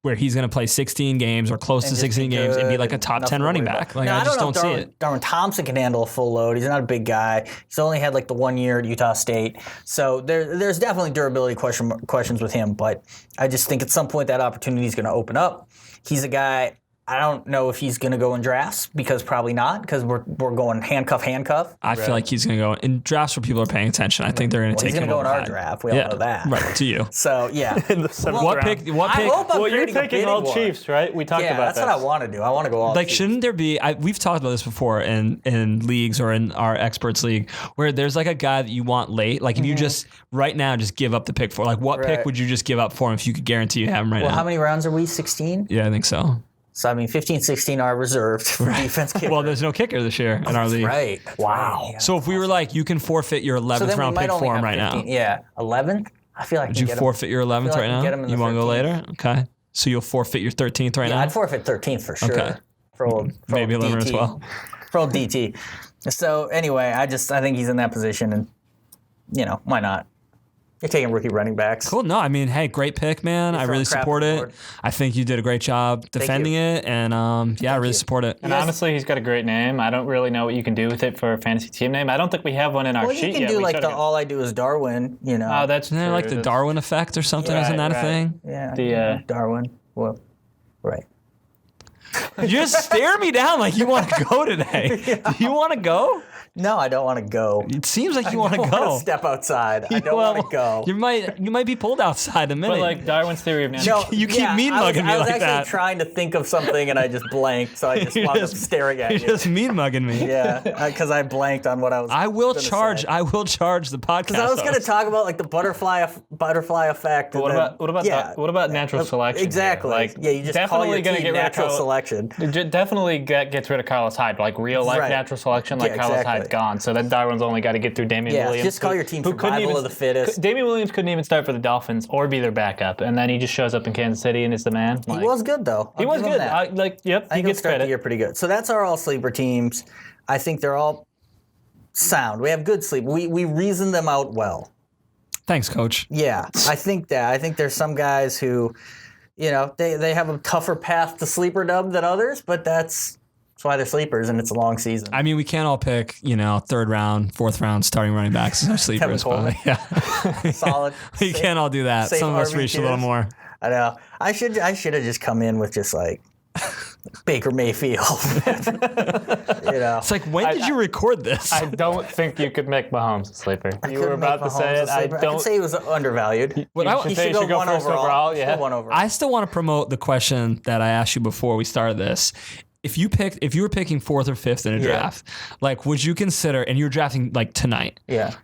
where he's going to play 16 games or close to just 16 be games and be good like a and top nothing 10 to running worry back. about. Like, Now, I just don't know see if it. Darwin Thompson can handle a full load. He's not a big guy. He's only had like the 1 year at Utah State. So there's definitely durability questions with him. But I just think at some point that opportunity is going to open up. He's a guy. I don't know if he's going to go in drafts because probably not because we're going handcuff. I feel like he's going to go in drafts where people are paying attention. I think they're going to He's take going him to go in over our Hyde. draft. We all know that. Right, to you. So yeah. In the seventh What round. pick? What I pick? hope I'm Well, you're creating a taking bidding all war. Chiefs, right? We talked Yeah, about that's what I want to do. I want to go all Like, Chiefs. shouldn't there be? We've talked about this before in leagues or in our experts league, where there's like a guy that you want late. Like, if you just right now just give up the pick for, like, what pick Right. would you just give up for him if you could guarantee you have him right Well, now? how many rounds are we? 16? Yeah, I think so. So I mean, 15, 16 are reserved for defense kicker. Well, there's no kicker this year in our league. Right. Wow. So if we were like, you can forfeit your 11th round pick for him right now. Yeah, 11th. I feel like Would you forfeit your 11th I right can get him now? in You the want to go 13th. later? Okay. So you'll forfeit your 13th right Yeah, now? I'd forfeit 13th for sure. Okay. For old Maybe 11 as DT. well. For old DT. So anyway, I think he's in that position, and why not? You're taking rookie running backs. Cool. No, I mean, hey, great pick, man. I throwing really crap support on the it. board. I think you did a great job defending it, and I really support it. And honestly, he's got a great name. I don't really know what you can do with it for a fantasy team name. I don't think we have one in our Well, sheet you can yet. do We like should've the got- all I do is Darwin. Oh, that's Isn't there true. like the That's- Darwin effect or something? Isn't that a right. thing? Yeah. The, Darwin. Well, right. You just stare me down like you want to go today. Do you want to go? No, I don't want to go. It seems like you want to I don't go. want to step outside. I don't Well, want to go. You might be pulled outside in a minute. But like Darwin's theory of No, you keep mean mugging me I was like actually that. trying to think of something and I just blanked, so I just You're wound up just- staring at You're you. just mean mugging me. Yeah, because I blanked on what I was. I will gonna charge. say. I will charge the podcast. Because I was going to host. talk about like the butterfly effect. What and about then, what about natural selection? here? Exactly. Like, Yeah, you just call your definitely gonna team get rid of natural Carlos- selection. Definitely gets rid of Carlos Hyde, like real life Right. natural selection. Like Yeah, Carlos exactly. Hyde's gone, so then Darwin's only got to get through Damien Yeah, Williams. just call your team who couldn't survival even- of the fittest. Damien Williams couldn't even start for the Dolphins or be their backup, and then he just shows up in Kansas City and is the man. He Like, was good though. He I'll was give him good. that. He I think he'll gets start the credit. year pretty good. So that's our all sleeper teams. I think they're all sound. We have good sleep. We reason them out well. Thanks, Coach. Yeah, I think that. I think there's some guys who, they have a tougher path to sleeper dub than others, but that's why they're sleepers and it's a long season. I mean, we can't all pick, third round, fourth round starting running backs as our sleepers. Coleman. But yeah. Solid. We can't all do that. safe Some of us reach a little RB2s. more. I know. I should have just come in with just like Baker Mayfield. It's like, when did you record this? I don't think you could make Mahomes a sleeper. You were Couldn't about make to say Mahomes it. a I sleeper. don't. could say he was undervalued. What I- should He say should go go one first overall. overall. Should Yeah. go one overall. I still want to promote the question that I asked you before we started this. if you were picking 4th or 5th in a draft, like would you consider, and you're drafting like tonight,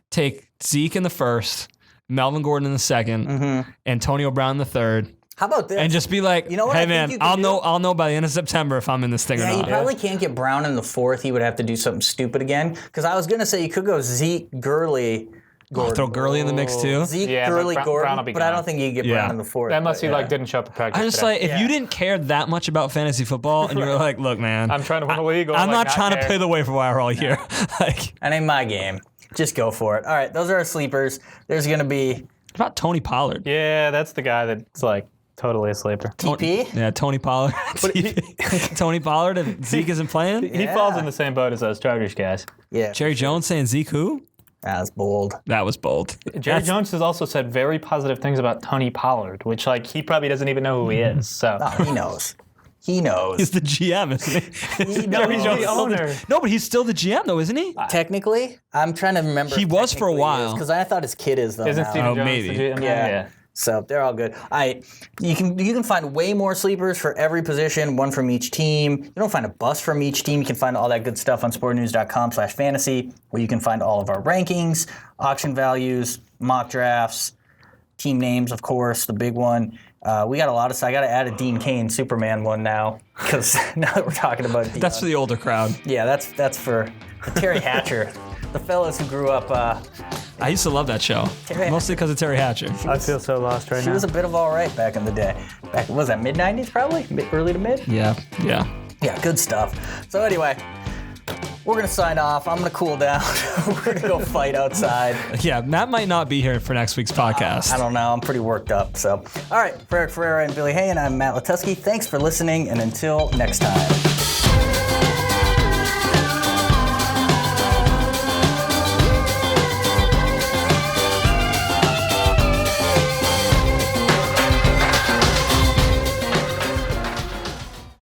take Zeke in the 1st, Melvin Gordon in the 2nd, Antonio Brown in the 3rd. How about this? And just be like, you know what hey I think man, you can I'll know by the end of September if I'm in this thing or not. You probably can't get Brown in the 4th. He would have to do something stupid again. Because I was gonna say you could go Zeke, Gurley, Gordon. Throw Gurley in the mix too. Zeke, Gurley, Gordon. But I don't think you can get Brown in the 4th. Unless he didn't show up to practice. I'm just today. like, if you didn't care that much about fantasy football, and you were like, look, man, I'm trying to win a league. I'm not trying to play the waiver wire all year. Like, that ain't my game. Just go for it. All right, those are our sleepers. There's gonna be. What about Tony Pollard? Yeah, that's the guy that's like totally a sleeper. TP? Yeah, Tony Pollard. Tony Pollard, if Zeke isn't playing? He falls in the same boat as those Chargers guys. Yeah. Jerry Jones saying Zeke who? That was bold. That was bold. Jerry Jones has also said very positive things about Tony Pollard, which like he probably doesn't even know who he is. So Oh, he knows. He knows. He's the GM, isn't he? no, he's the owner. No, but he's still the GM though, isn't he? Technically, I'm trying to remember. He was for a while. Because I thought his kid is though. Isn't now. Steven Jones maybe. the GM? Yeah. So they're all good. All right, you can find way more sleepers for every position, one from each team. You don't find a bust from each team. You can find all that good stuff on sportnews.com/fantasy, where you can find all of our rankings, auction values, mock drafts, team names, of course, the big one. We got a lot of stuff. I got to add a Dean Cain Superman one now, because now that we're talking about Deion. That's for the older crowd. Yeah, that's for Terry Hatcher, the fellas who grew up. I used to love that show, mostly because of Terry Hatcher. I feel so lost right She now. was a bit of all right back in the day. Back, what was that, mid-90s probably? Early to mid? Yeah. Yeah, good stuff. So anyway, we're going to sign off. I'm going to cool down. We're going to go fight outside. Yeah, Matt might not be here for next week's podcast. I don't know. I'm pretty worked up. So, all right, for Eric Ferreira and Billy Hay, and I'm Matt Letuski. Thanks for listening, and until next time.